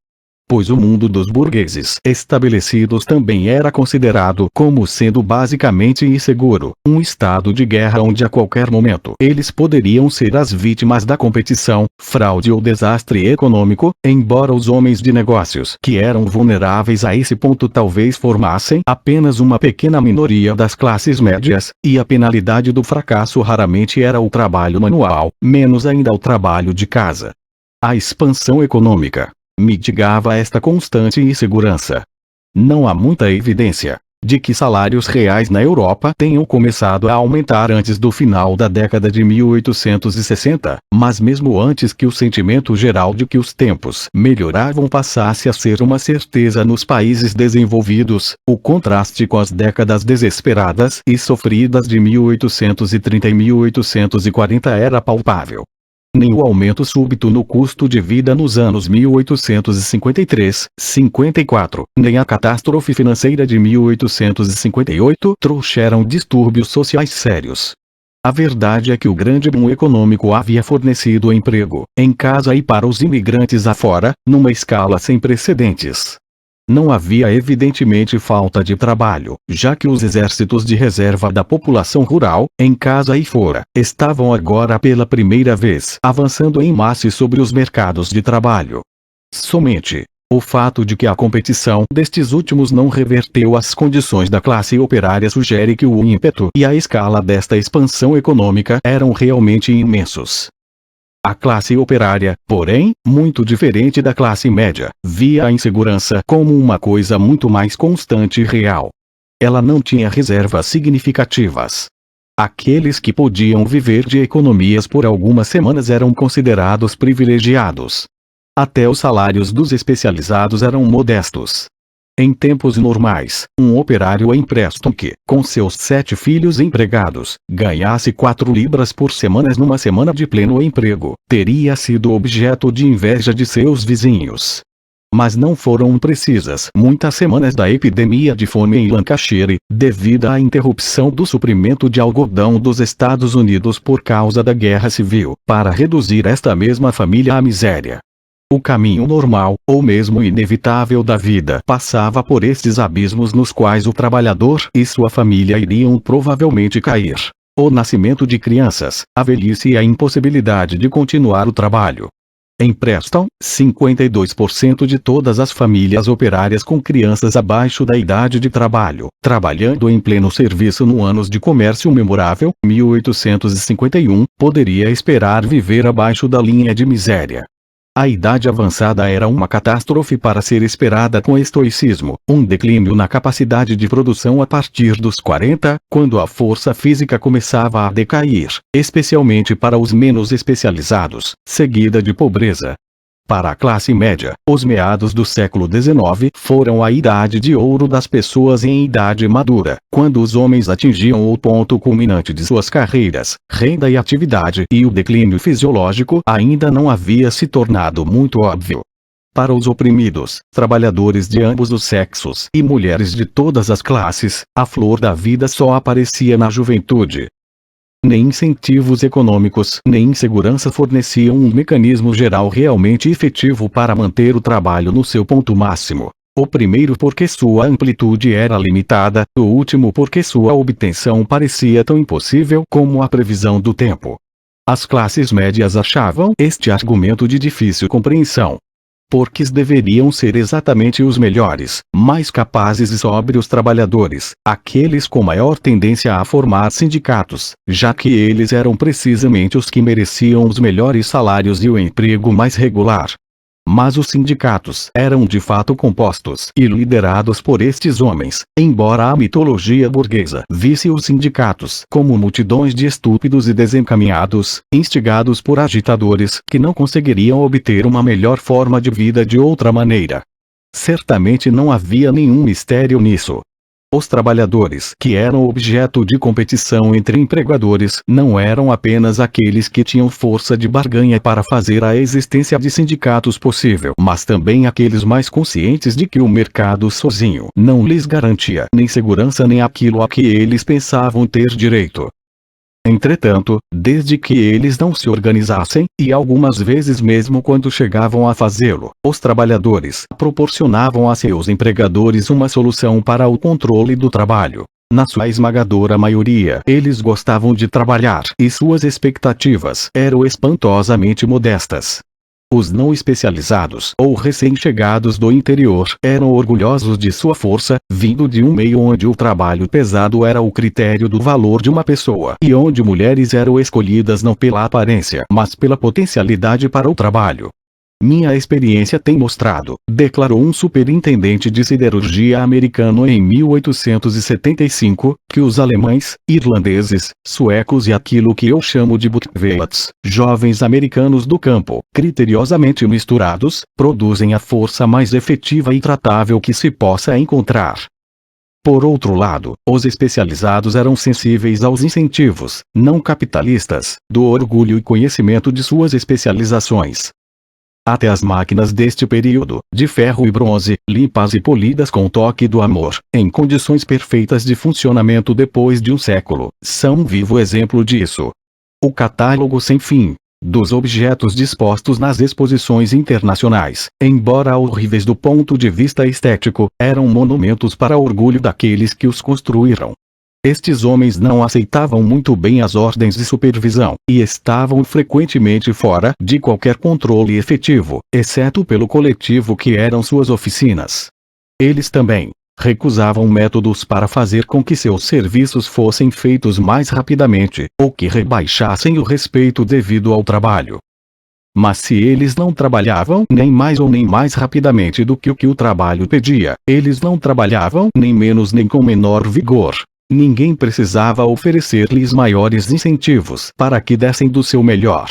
Pois o mundo dos burgueses estabelecidos também era considerado como sendo basicamente inseguro, um estado de guerra onde a qualquer momento eles poderiam ser as vítimas da competição, fraude ou desastre econômico, embora os homens de negócios que eram vulneráveis a esse ponto talvez formassem apenas uma pequena minoria das classes médias, e a penalidade do fracasso raramente era o trabalho manual, menos ainda o trabalho de casa. A expansão econômica mitigava esta constante insegurança. Não há muita evidência de que salários reais na Europa tenham começado a aumentar antes do final da década de 1860, mas mesmo antes que o sentimento geral de que os tempos melhoravam passasse a ser uma certeza nos países desenvolvidos, o contraste com as décadas desesperadas e sofridas de 1830 e 1840 era palpável. Nem o aumento súbito no custo de vida nos anos 1853-54, nem a catástrofe financeira de 1858 trouxeram distúrbios sociais sérios. A verdade é que o grande boom econômico havia fornecido emprego, em casa e para os imigrantes afora, numa escala sem precedentes. Não havia evidentemente falta de trabalho, já que os exércitos de reserva da população rural, em casa e fora, estavam agora pela primeira vez avançando em massa sobre os mercados de trabalho. Somente o fato de que a competição destes últimos não reverteu as condições da classe operária sugere que o ímpeto e a escala desta expansão econômica eram realmente imensos. A classe operária, porém, muito diferente da classe média, via a insegurança como uma coisa muito mais constante e real. Ela não tinha reservas significativas. Aqueles que podiam viver de economias por algumas semanas eram considerados privilegiados. Até os salários dos especializados eram modestos. Em tempos normais, um operário em Preston que, com seus 7 filhos empregados, ganhasse 4 libras por semana numa semana de pleno emprego, teria sido objeto de inveja de seus vizinhos. Mas não foram precisas muitas semanas da epidemia de fome em Lancashire, devido à interrupção do suprimento de algodão dos Estados Unidos por causa da Guerra Civil, para reduzir esta mesma família à miséria. O caminho normal, ou mesmo inevitável da vida passava por estes abismos nos quais o trabalhador e sua família iriam provavelmente cair. O nascimento de crianças, a velhice e a impossibilidade de continuar o trabalho. Em Preston, 52% de todas as famílias operárias com crianças abaixo da idade de trabalho, trabalhando em pleno serviço no anos de comércio memorável, 1851, poderia esperar viver abaixo da linha de miséria. A idade avançada era uma catástrofe para ser esperada com estoicismo, um declínio na capacidade de produção a partir dos 40, quando a força física começava a decair, especialmente para os menos especializados, seguida de pobreza. Para a classe média, os meados do século XIX foram a idade de ouro das pessoas em idade madura, quando os homens atingiam o ponto culminante de suas carreiras, renda e atividade, e o declínio fisiológico ainda não havia se tornado muito óbvio. Para os oprimidos, trabalhadores de ambos os sexos e mulheres de todas as classes, a flor da vida só aparecia na juventude. Nem incentivos econômicos nem segurança forneciam um mecanismo geral realmente efetivo para manter o trabalho no seu ponto máximo. O primeiro porque sua amplitude era limitada, o último porque sua obtenção parecia tão impossível como a previsão do tempo. As classes médias achavam este argumento de difícil compreensão. Porque deveriam ser exatamente os melhores, mais capazes e sóbrios trabalhadores, aqueles com maior tendência a formar sindicatos, já que eles eram precisamente os que mereciam os melhores salários e o emprego mais regular. Mas os sindicatos eram de fato compostos e liderados por estes homens, embora a mitologia burguesa visse os sindicatos como multidões de estúpidos e desencaminhados, instigados por agitadores que não conseguiriam obter uma melhor forma de vida de outra maneira. Certamente não havia nenhum mistério nisso. Os trabalhadores que eram objeto de competição entre empregadores não eram apenas aqueles que tinham força de barganha para fazer a existência de sindicatos possível, mas também aqueles mais conscientes de que o mercado sozinho não lhes garantia nem segurança nem aquilo a que eles pensavam ter direito. Entretanto, desde que eles não se organizassem, e algumas vezes mesmo quando chegavam a fazê-lo, os trabalhadores proporcionavam a seus empregadores uma solução para o controle do trabalho. Na sua esmagadora maioria, eles gostavam de trabalhar e suas expectativas eram espantosamente modestas. Os não especializados ou recém-chegados do interior eram orgulhosos de sua força, vindo de um meio onde o trabalho pesado era o critério do valor de uma pessoa e onde mulheres eram escolhidas não pela aparência, mas pela potencialidade para o trabalho. Minha experiência tem mostrado, declarou um superintendente de siderurgia americano em 1875, que os alemães, irlandeses, suecos e aquilo que eu chamo de buckwheats, jovens americanos do campo, criteriosamente misturados, produzem a força mais efetiva e tratável que se possa encontrar. Por outro lado, os especializados eram sensíveis aos incentivos, não capitalistas, do orgulho e conhecimento de suas especializações. Até as máquinas deste período, de ferro e bronze, limpas e polidas com o toque do amor, em condições perfeitas de funcionamento depois de um século, são um vivo exemplo disso. O catálogo sem fim dos objetos dispostos nas exposições internacionais, embora horríveis do ponto de vista estético, eram monumentos para orgulho daqueles que os construíram. Estes homens não aceitavam muito bem as ordens de supervisão, e estavam frequentemente fora de qualquer controle efetivo, exceto pelo coletivo que eram suas oficinas. Eles também recusavam métodos para fazer com que seus serviços fossem feitos mais rapidamente, ou que rebaixassem o respeito devido ao trabalho. Mas se eles não trabalhavam nem mais ou nem mais rapidamente do que o trabalho pedia, eles não trabalhavam nem menos nem com menor vigor. Ninguém precisava oferecer-lhes maiores incentivos para que dessem do seu melhor.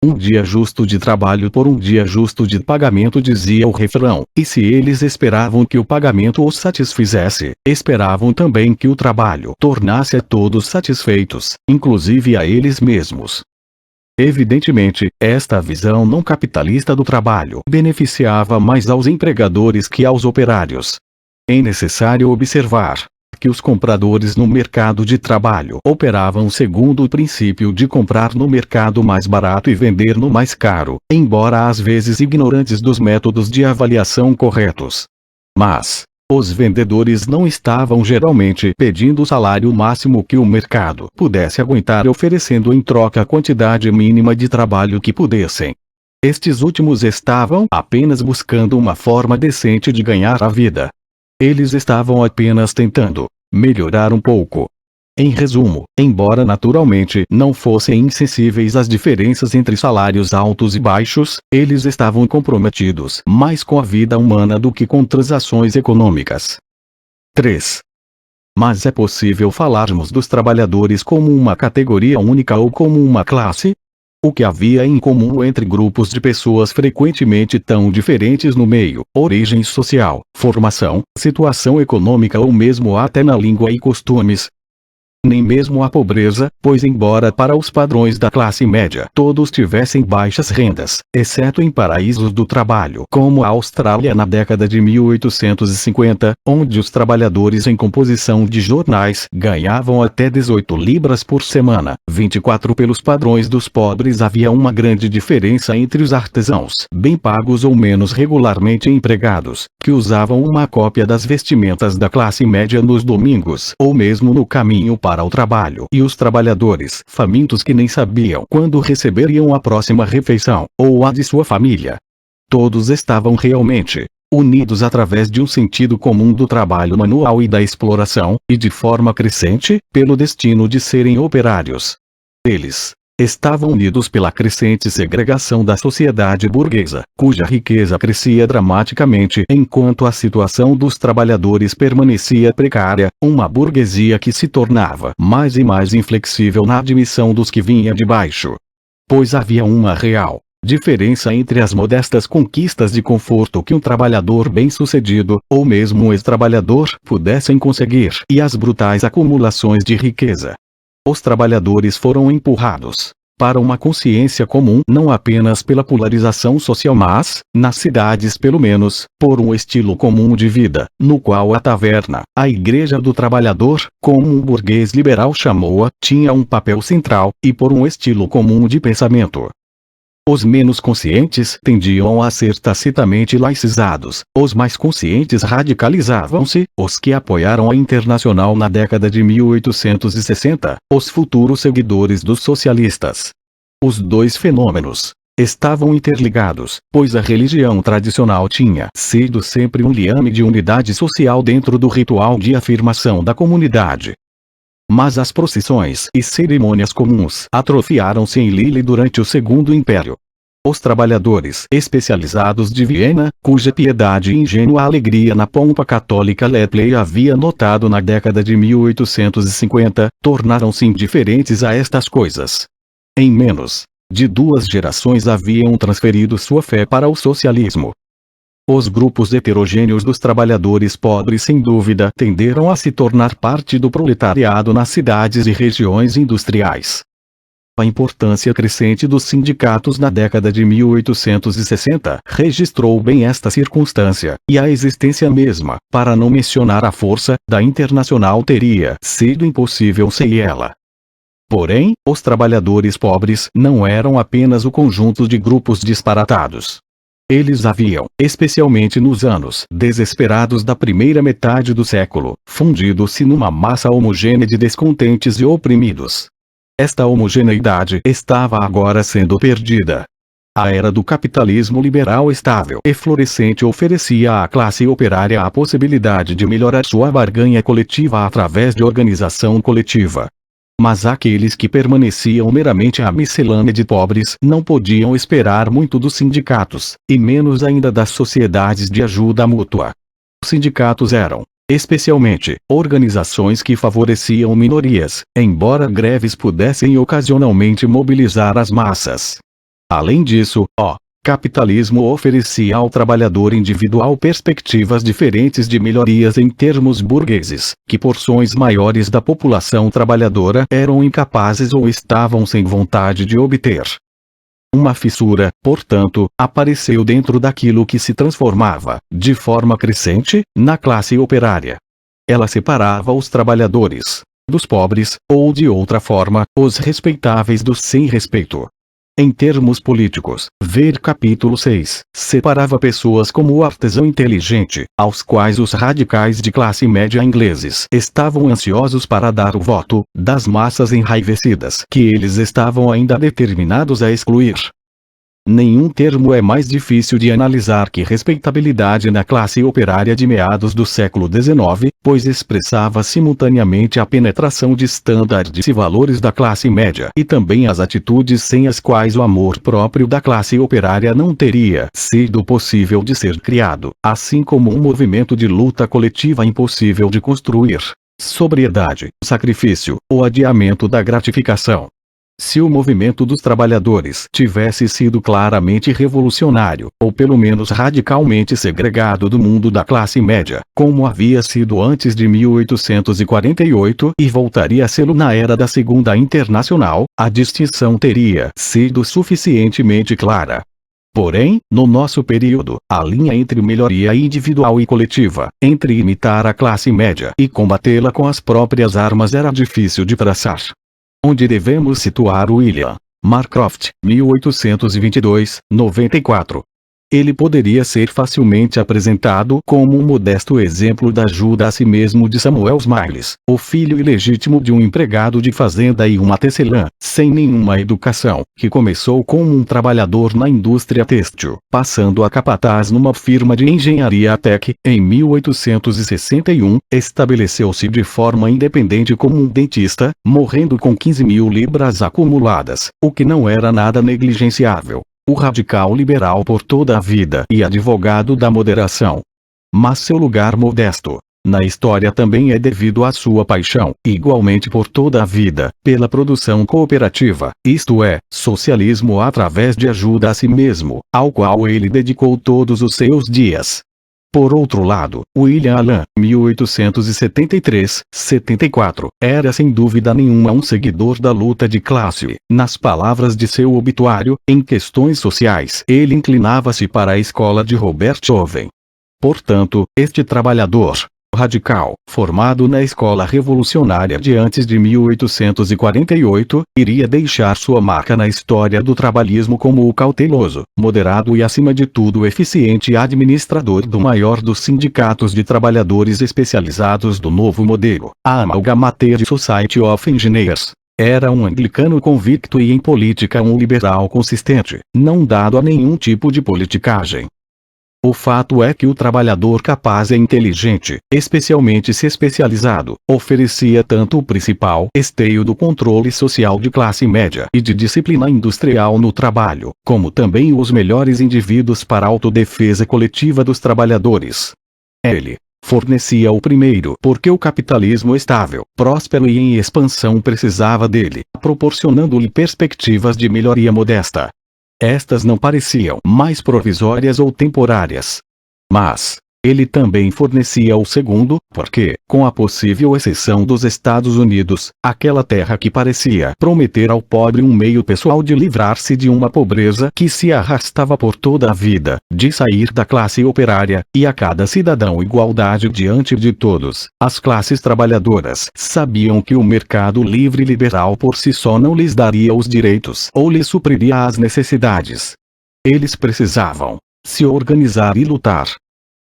Um dia justo de trabalho por um dia justo de pagamento, dizia o refrão, e se eles esperavam que o pagamento os satisfizesse, esperavam também que o trabalho tornasse a todos satisfeitos, inclusive a eles mesmos. Evidentemente, esta visão não capitalista do trabalho beneficiava mais aos empregadores que aos operários. É necessário observar que os compradores no mercado de trabalho operavam segundo o princípio de comprar no mercado mais barato e vender no mais caro, embora às vezes ignorantes dos métodos de avaliação corretos. Mas os vendedores não estavam geralmente pedindo o salário máximo que o mercado pudesse aguentar, oferecendo em troca a quantidade mínima de trabalho que pudessem. Estes últimos estavam apenas buscando uma forma decente de ganhar a vida. Eles estavam apenas tentando melhorar um pouco. Em resumo, embora naturalmente não fossem insensíveis às diferenças entre salários altos e baixos, eles estavam comprometidos mais com a vida humana do que com transações econômicas. 3. Mas é possível falarmos dos trabalhadores como uma categoria única ou como uma classe? O que havia em comum entre grupos de pessoas frequentemente tão diferentes no meio, origem social, formação, situação econômica ou mesmo até na língua e costumes? Nem mesmo a pobreza, pois embora para os padrões da classe média todos tivessem baixas rendas, exceto em paraísos do trabalho como a Austrália na década de 1850, onde os trabalhadores em composição de jornais ganhavam até 18 libras por semana, 24 pelos padrões dos pobres, havia uma grande diferença entre os artesãos, bem pagos ou menos regularmente empregados, que usavam uma cópia das vestimentas da classe média nos domingos ou mesmo no caminho para o trabalho, e os trabalhadores famintos que nem sabiam quando receberiam a próxima refeição, ou a de sua família. Todos estavam realmente unidos através de um sentido comum do trabalho manual e da exploração, e de forma crescente, pelo destino de serem operários. Eles estavam unidos pela crescente segregação da sociedade burguesa, cuja riqueza crescia dramaticamente enquanto a situação dos trabalhadores permanecia precária, uma burguesia que se tornava mais e mais inflexível na admissão dos que vinham de baixo. Pois havia uma real diferença entre as modestas conquistas de conforto que um trabalhador bem-sucedido, ou mesmo um ex-trabalhador, pudessem conseguir, e as brutais acumulações de riqueza. Os trabalhadores foram empurrados para uma consciência comum não apenas pela polarização social mas, nas cidades pelo menos, por um estilo comum de vida, no qual a taverna, a igreja do trabalhador, como um burguês liberal chamou-a, tinha um papel central, e por um estilo comum de pensamento. Os menos conscientes tendiam a ser tacitamente laicizados, os mais conscientes radicalizavam-se, os que apoiaram a Internacional na década de 1860, os futuros seguidores dos socialistas. Os dois fenômenos estavam interligados, pois a religião tradicional tinha sido sempre um liame de unidade social dentro do ritual de afirmação da comunidade. Mas as procissões e cerimônias comuns atrofiaram-se em Lille durante o Segundo Império. Os trabalhadores especializados de Viena, cuja piedade e ingênua alegria na pompa católica Lepley havia notado na década de 1850, tornaram-se indiferentes a estas coisas. Em menos de 2 gerações haviam transferido sua fé para o socialismo. Os grupos heterogêneos dos trabalhadores pobres sem dúvida tenderam a se tornar parte do proletariado nas cidades e regiões industriais. A importância crescente dos sindicatos na década de 1860 registrou bem esta circunstância, e a existência mesma, para não mencionar a força, da Internacional teria sido impossível sem ela. Porém, os trabalhadores pobres não eram apenas o conjunto de grupos disparatados. Eles haviam, especialmente nos anos desesperados da primeira metade do século, fundido-se numa massa homogênea de descontentes e oprimidos. Esta homogeneidade estava agora sendo perdida. A era do capitalismo liberal estável e florescente oferecia à classe operária a possibilidade de melhorar sua barganha coletiva através de organização coletiva. Mas aqueles que permaneciam meramente à miscelânea de pobres não podiam esperar muito dos sindicatos, e menos ainda das sociedades de ajuda mútua. Os sindicatos eram, especialmente, organizações que favoreciam minorias, embora greves pudessem ocasionalmente mobilizar as massas. Além disso, o capitalismo oferecia ao trabalhador individual perspectivas diferentes de melhorias em termos burgueses, que porções maiores da população trabalhadora eram incapazes ou estavam sem vontade de obter. Uma fissura, portanto, apareceu dentro daquilo que se transformava, de forma crescente, na classe operária. Ela separava os trabalhadores dos pobres, ou de outra forma, os respeitáveis dos sem respeito. Em termos políticos, ver capítulo 6, separava pessoas como o artesão inteligente, aos quais os radicais de classe média ingleses estavam ansiosos para dar o voto, das massas enraivecidas que eles estavam ainda determinados a excluir. Nenhum termo é mais difícil de analisar que respeitabilidade na classe operária de meados do século XIX, pois expressava simultaneamente a penetração de estándares e valores da classe média e também as atitudes sem as quais o amor próprio da classe operária não teria sido possível de ser criado, assim como um movimento de luta coletiva impossível de construir. Sobriedade, sacrifício, o adiamento da gratificação. Se o movimento dos trabalhadores tivesse sido claramente revolucionário, ou pelo menos radicalmente segregado do mundo da classe média, como havia sido antes de 1848 e voltaria a sê-lo na era da Segunda Internacional, a distinção teria sido suficientemente clara. Porém, no nosso período, a linha entre melhoria individual e coletiva, entre imitar a classe média e combatê-la com as próprias armas era difícil de traçar. Onde devemos situar William Marcroft, 1822, 94. Ele poderia ser facilmente apresentado como um modesto exemplo da ajuda a si mesmo de Samuel Smiles, o filho ilegítimo de um empregado de fazenda e uma tecelã, sem nenhuma educação, que começou como um trabalhador na indústria têxtil, passando a capataz numa firma de engenharia até que, em 1861, estabeleceu-se de forma independente como um dentista, morrendo com 15.000 libras acumuladas, o que não era nada negligenciável. O radical liberal por toda a vida e advogado da moderação. Mas seu lugar modesto na história também é devido à sua paixão, igualmente por toda a vida, pela produção cooperativa, isto é, socialismo através de ajuda a si mesmo, ao qual ele dedicou todos os seus dias. Por outro lado, William Allen, 1873-74, era sem dúvida nenhuma um seguidor da luta de classe. Nas palavras de seu obituário, em questões sociais, ele inclinava-se para a escola de Robert Owen. Portanto, este trabalhador radical, formado na escola revolucionária de antes de 1848, iria deixar sua marca na história do trabalhismo como o cauteloso, moderado e acima de tudo eficiente administrador do maior dos sindicatos de trabalhadores especializados do novo modelo, a Amalgamated Society of Engineers. Era um anglicano convicto e em política um liberal consistente, não dado a nenhum tipo de politicagem. O fato é que o trabalhador capaz e inteligente, especialmente se especializado, oferecia tanto o principal esteio do controle social de classe média e de disciplina industrial no trabalho, como também os melhores indivíduos para a autodefesa coletiva dos trabalhadores. Ele fornecia o primeiro porque o capitalismo estável, próspero e em expansão precisava dele, proporcionando-lhe perspectivas de melhoria modesta. Estas não pareciam mais provisórias ou temporárias. Mas ele também fornecia o segundo, porque, com a possível exceção dos Estados Unidos, aquela terra que parecia prometer ao pobre um meio pessoal de livrar-se de uma pobreza que se arrastava por toda a vida, de sair da classe operária, e a cada cidadão igualdade diante de todos. As classes trabalhadoras sabiam que o mercado livre e liberal por si só não lhes daria os direitos ou lhes supriria as necessidades. Eles precisavam se organizar e lutar.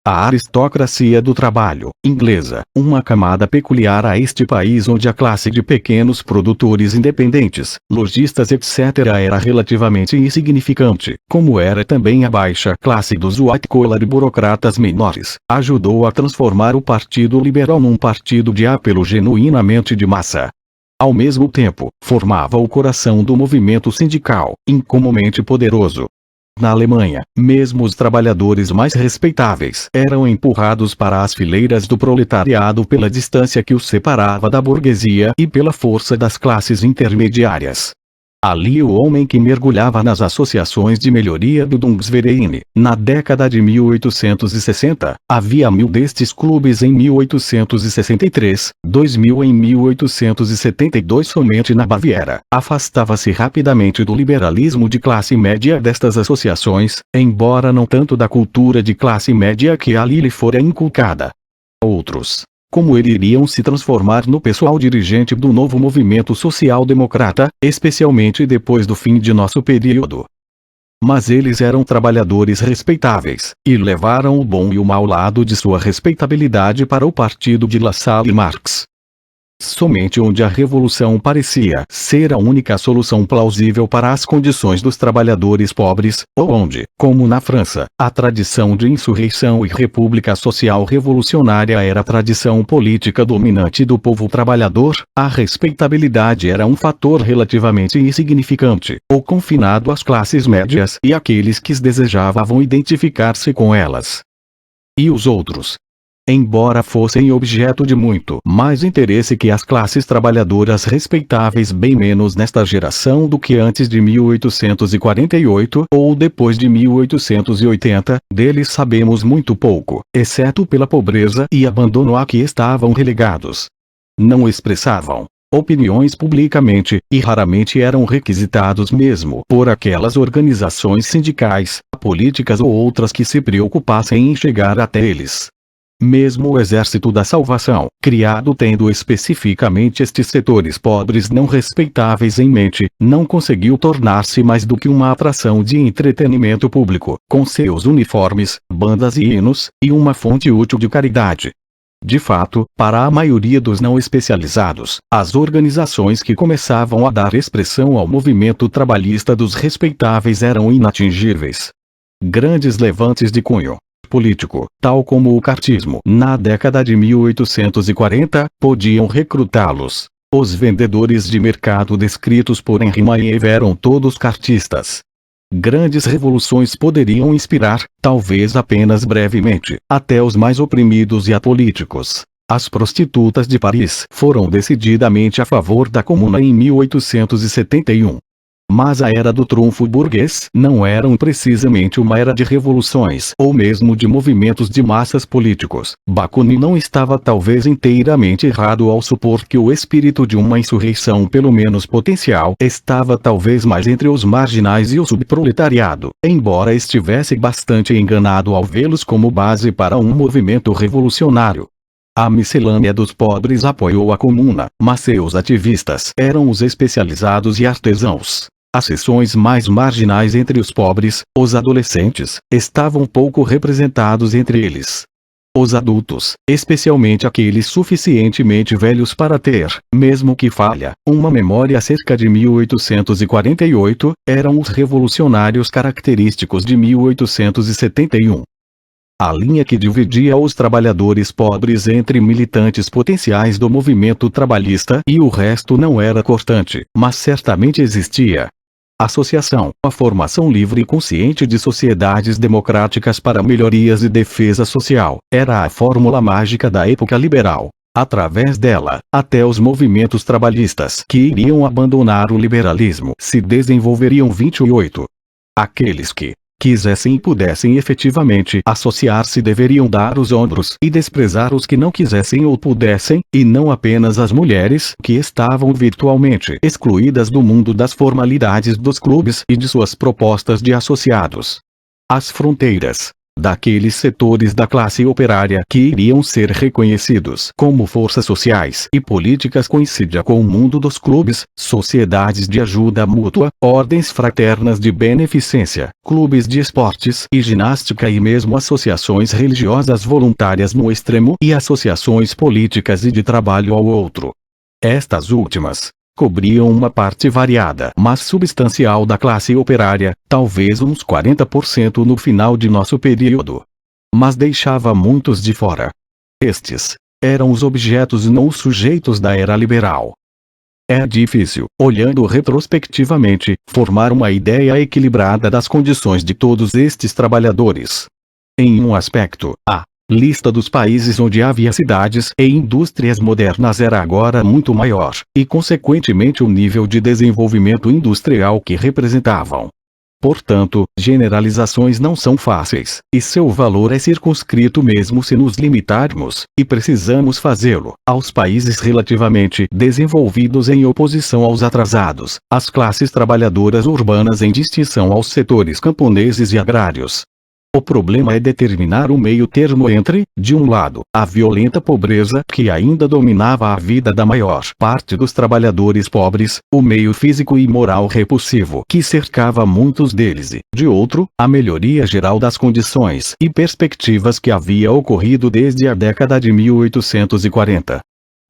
A aristocracia do trabalho, inglesa, uma camada peculiar a este país onde a classe de pequenos produtores independentes, lojistas etc. era relativamente insignificante, como era também a baixa classe dos white-collar e burocratas menores, ajudou a transformar o Partido Liberal num partido de apelo genuinamente de massa. Ao mesmo tempo, formava o coração do movimento sindical, incomumente poderoso. Na Alemanha, mesmo os trabalhadores mais respeitáveis eram empurrados para as fileiras do proletariado pela distância que os separava da burguesia e pela força das classes intermediárias. Ali o homem que mergulhava nas associações de melhoria do Dunksverein, na década de 1860, havia 1000 destes clubes em 1863, 2000 em 1872 somente na Baviera, afastava-se rapidamente do liberalismo de classe média destas associações, embora não tanto da cultura de classe média que ali lhe fora inculcada. Outros, como ele, iriam se transformar no pessoal dirigente do novo movimento social-democrata, especialmente depois do fim de nosso período. Mas eles eram trabalhadores respeitáveis, e levaram o bom e o mau lado de sua respeitabilidade para o partido de La Salle Marx. Somente onde a revolução parecia ser a única solução plausível para as condições dos trabalhadores pobres, ou onde, como na França, a tradição de insurreição e república social revolucionária era a tradição política dominante do povo trabalhador, a respeitabilidade era um fator relativamente insignificante, ou confinado às classes médias e àqueles que desejavam identificar-se com elas. E os outros? Embora fossem objeto de muito mais interesse que as classes trabalhadoras respeitáveis bem menos nesta geração do que antes de 1848 ou depois de 1880, deles sabemos muito pouco, exceto pela pobreza e abandono a que estavam relegados. Não expressavam opiniões publicamente, e raramente eram requisitados mesmo por aquelas organizações sindicais, políticas ou outras que se preocupassem em chegar até eles. Mesmo o Exército da Salvação, criado tendo especificamente estes setores pobres não respeitáveis em mente, não conseguiu tornar-se mais do que uma atração de entretenimento público, com seus uniformes, bandas e hinos, e uma fonte útil de caridade. De fato, para a maioria dos não especializados, as organizações que começavam a dar expressão ao movimento trabalhista dos respeitáveis eram inatingíveis. Grandes levantes de cunho político, tal como o cartismo, na década de 1840, podiam recrutá-los. Os vendedores de mercado descritos por Henri Maiev eram todos cartistas. Grandes revoluções poderiam inspirar, talvez apenas brevemente, até os mais oprimidos e apolíticos. As prostitutas de Paris foram decididamente a favor da Comuna em 1871. Mas a era do trunfo burguês não era precisamente uma era de revoluções ou mesmo de movimentos de massas políticos. Bakunin não estava talvez inteiramente errado ao supor que o espírito de uma insurreição pelo menos potencial estava talvez mais entre os marginais e o subproletariado, embora estivesse bastante enganado ao vê-los como base para um movimento revolucionário. A miscelânea dos pobres apoiou a Comuna, mas seus ativistas eram os especializados e artesãos. As seções mais marginais entre os pobres, os adolescentes, estavam pouco representados entre eles. Os adultos, especialmente aqueles suficientemente velhos para ter, mesmo que falha, uma memória cerca de 1848, eram os revolucionários característicos de 1871. A linha que dividia os trabalhadores pobres entre militantes potenciais do movimento trabalhista e o resto não era cortante, mas certamente existia. Associação, a formação livre e consciente de sociedades democráticas para melhorias e defesa social, era a fórmula mágica da época liberal. Através dela, até os movimentos trabalhistas que iriam abandonar o liberalismo se desenvolveriam. 28. Aqueles que quisessem e pudessem efetivamente associar-se deveriam dar os ombros e desprezar os que não quisessem ou pudessem, e não apenas as mulheres que estavam virtualmente excluídas do mundo das formalidades dos clubes e de suas propostas de associados. As fronteiras daqueles setores da classe operária que iriam ser reconhecidos como forças sociais e políticas coincidia com o mundo dos clubes, sociedades de ajuda mútua, ordens fraternas de beneficência, clubes de esportes e ginástica e mesmo associações religiosas voluntárias no extremo e associações políticas e de trabalho ao outro. Estas últimas cobriam uma parte variada mas substancial da classe operária, talvez uns 40% no final de nosso período. Mas deixava muitos de fora. Estes eram os objetos e não os sujeitos da era liberal. É difícil, olhando retrospectivamente, formar uma ideia equilibrada das condições de todos estes trabalhadores. Em um aspecto, a lista dos países onde havia cidades e indústrias modernas era agora muito maior, e consequentemente o nível de desenvolvimento industrial que representavam. Portanto, generalizações não são fáceis, e seu valor é circunscrito mesmo se nos limitarmos, e precisamos fazê-lo, aos países relativamente desenvolvidos em oposição aos atrasados, às classes trabalhadoras urbanas em distinção aos setores camponeses e agrários. O problema é determinar o meio termo entre, de um lado, a violenta pobreza que ainda dominava a vida da maior parte dos trabalhadores pobres, o meio físico e moral repulsivo que cercava muitos deles e, de outro, a melhoria geral das condições e perspectivas que havia ocorrido desde a década de 1840.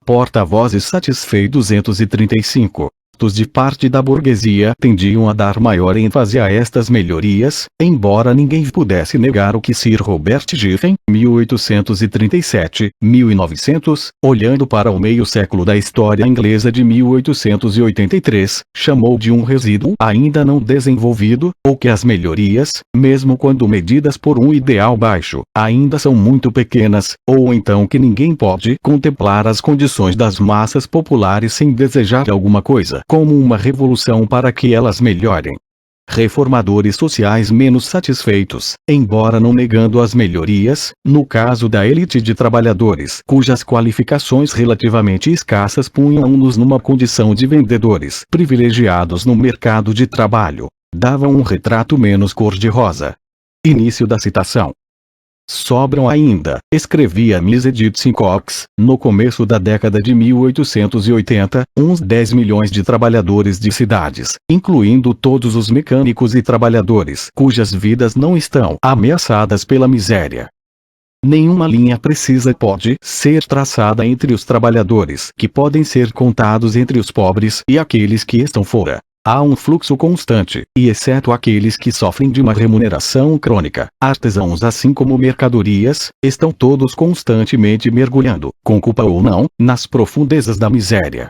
Porta-vozes satisfeitos. 235. De parte da burguesia tendiam a dar maior ênfase a estas melhorias, embora ninguém pudesse negar o que Sir Robert Giffen, 1837-1900, olhando para o meio século da história inglesa de 1883, chamou de um resíduo ainda não desenvolvido, ou que as melhorias, mesmo quando medidas por um ideal baixo, ainda são muito pequenas, ou então que ninguém pode contemplar as condições das massas populares sem desejar alguma coisa como uma revolução para que elas melhorem. Reformadores sociais menos satisfeitos, embora não negando as melhorias, no caso da elite de trabalhadores cujas qualificações relativamente escassas punham-nos numa condição de vendedores privilegiados no mercado de trabalho, davam um retrato menos cor-de-rosa. Início da citação. Sobram ainda, escrevia Miss Edith Sincox, no começo da década de 1880, uns 10 milhões de trabalhadores de cidades, incluindo todos os mecânicos e trabalhadores cujas vidas não estão ameaçadas pela miséria. Nenhuma linha precisa pode ser traçada entre os trabalhadores que podem ser contados entre os pobres e aqueles que estão fora. Há um fluxo constante, e exceto aqueles que sofrem de uma remuneração crônica, artesãos assim como mercadorias, estão todos constantemente mergulhando, com culpa ou não, nas profundezas da miséria.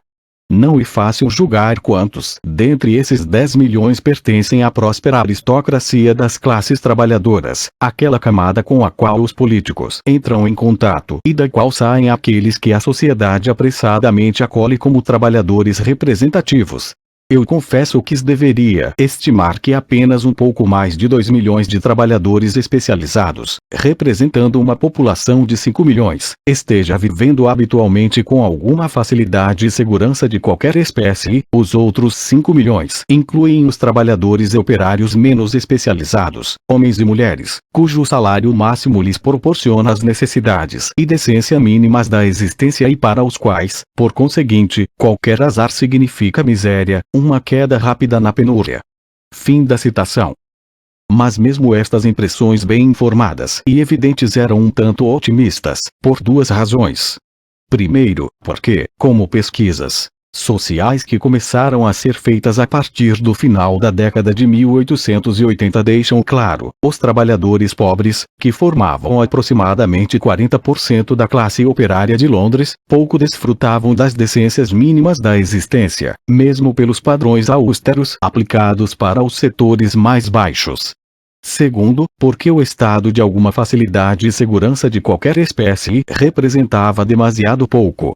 Não é fácil julgar quantos, dentre esses 10 milhões pertencem à próspera aristocracia das classes trabalhadoras, aquela camada com a qual os políticos entram em contato e da qual saem aqueles que a sociedade apressadamente acolhe como trabalhadores representativos. Eu confesso que deveria estimar que apenas um pouco mais de 2 milhões de trabalhadores especializados, representando uma população de 5 milhões, esteja vivendo habitualmente com alguma facilidade e segurança de qualquer espécie, e os outros 5 milhões incluem os trabalhadores e operários menos especializados, homens e mulheres, cujo salário máximo lhes proporciona as necessidades e decência mínimas da existência e para os quais, por conseguinte, qualquer azar significa miséria, uma queda rápida na penúria. Fim da citação. Mas mesmo estas impressões bem informadas e evidentes eram um tanto otimistas, por duas razões. Primeiro, porque, como pesquisas sociais que começaram a ser feitas a partir do final da década de 1880 deixam claro: os trabalhadores pobres, que formavam aproximadamente 40% da classe operária de Londres, pouco desfrutavam das decências mínimas da existência, mesmo pelos padrões austeros aplicados para os setores mais baixos. Segundo, porque o estado de alguma facilidade e segurança de qualquer espécie representava demasiado pouco.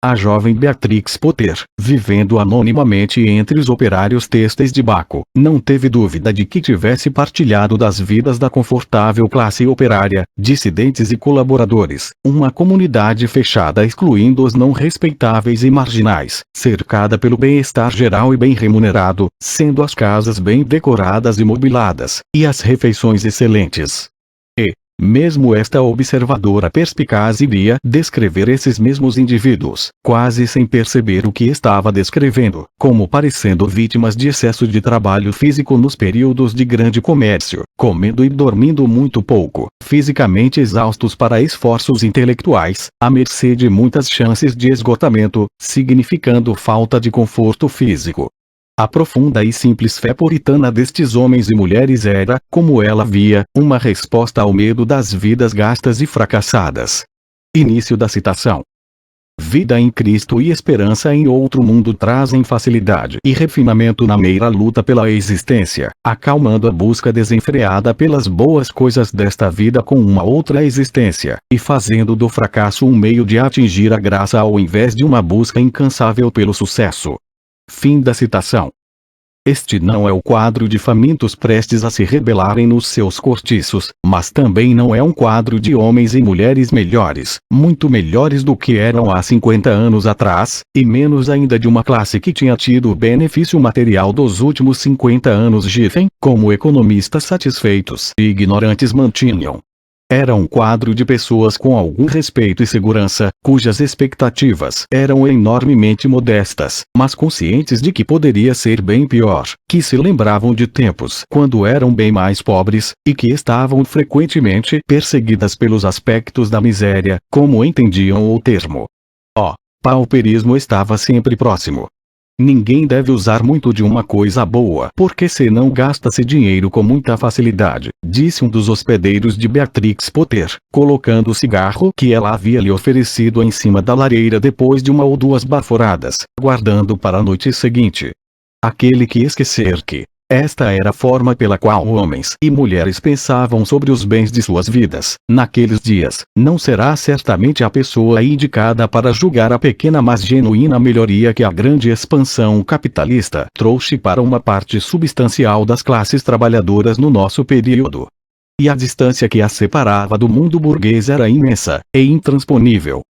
A jovem Beatrix Potter, vivendo anonimamente entre os operários têxteis de Baco, não teve dúvida de que tivesse partilhado das vidas da confortável classe operária, dissidentes e colaboradores, uma comunidade fechada excluindo os não respeitáveis e marginais, cercada pelo bem-estar geral e bem remunerado, sendo as casas bem decoradas e mobiladas, e as refeições excelentes. Mesmo esta observadora perspicaz iria descrever esses mesmos indivíduos, quase sem perceber o que estava descrevendo, como parecendo vítimas de excesso de trabalho físico nos períodos de grande comércio, comendo e dormindo muito pouco, fisicamente exaustos para esforços intelectuais, à mercê de muitas chances de esgotamento, significando falta de conforto físico. A profunda e simples fé puritana destes homens e mulheres era, como ela via, uma resposta ao medo das vidas gastas e fracassadas. Início da citação. Vida em Cristo e esperança em outro mundo trazem facilidade e refinamento na meira luta pela existência, acalmando a busca desenfreada pelas boas coisas desta vida com uma outra existência, e fazendo do fracasso um meio de atingir a graça ao invés de uma busca incansável pelo sucesso. Fim da citação. Este não é o quadro de famintos prestes a se rebelarem nos seus cortiços, mas também não é um quadro de homens e mulheres melhores, muito melhores do que eram há 50 anos atrás, e menos ainda de uma classe que tinha tido o benefício material dos últimos 50 anos Giffen, como economistas satisfeitos e ignorantes mantinham. Era um quadro de pessoas com algum respeito e segurança, cujas expectativas eram enormemente modestas, mas conscientes de que poderia ser bem pior, que se lembravam de tempos quando eram bem mais pobres, e que estavam frequentemente perseguidas pelos aspectos da miséria, como entendiam o termo. O pauperismo estava sempre próximo. Ninguém deve usar muito de uma coisa boa, porque senão gasta-se dinheiro com muita facilidade, disse um dos hospedeiros de Beatrix Potter, colocando o cigarro que ela havia lhe oferecido em cima da lareira depois de uma ou duas baforadas, guardando para a noite seguinte. Aquele que esquecer que esta era a forma pela qual homens e mulheres pensavam sobre os bens de suas vidas, naqueles dias, não será certamente a pessoa indicada para julgar a pequena mas genuína melhoria que a grande expansão capitalista trouxe para uma parte substancial das classes trabalhadoras no nosso período. E a distância que a separava do mundo burguês era imensa, e intransponível,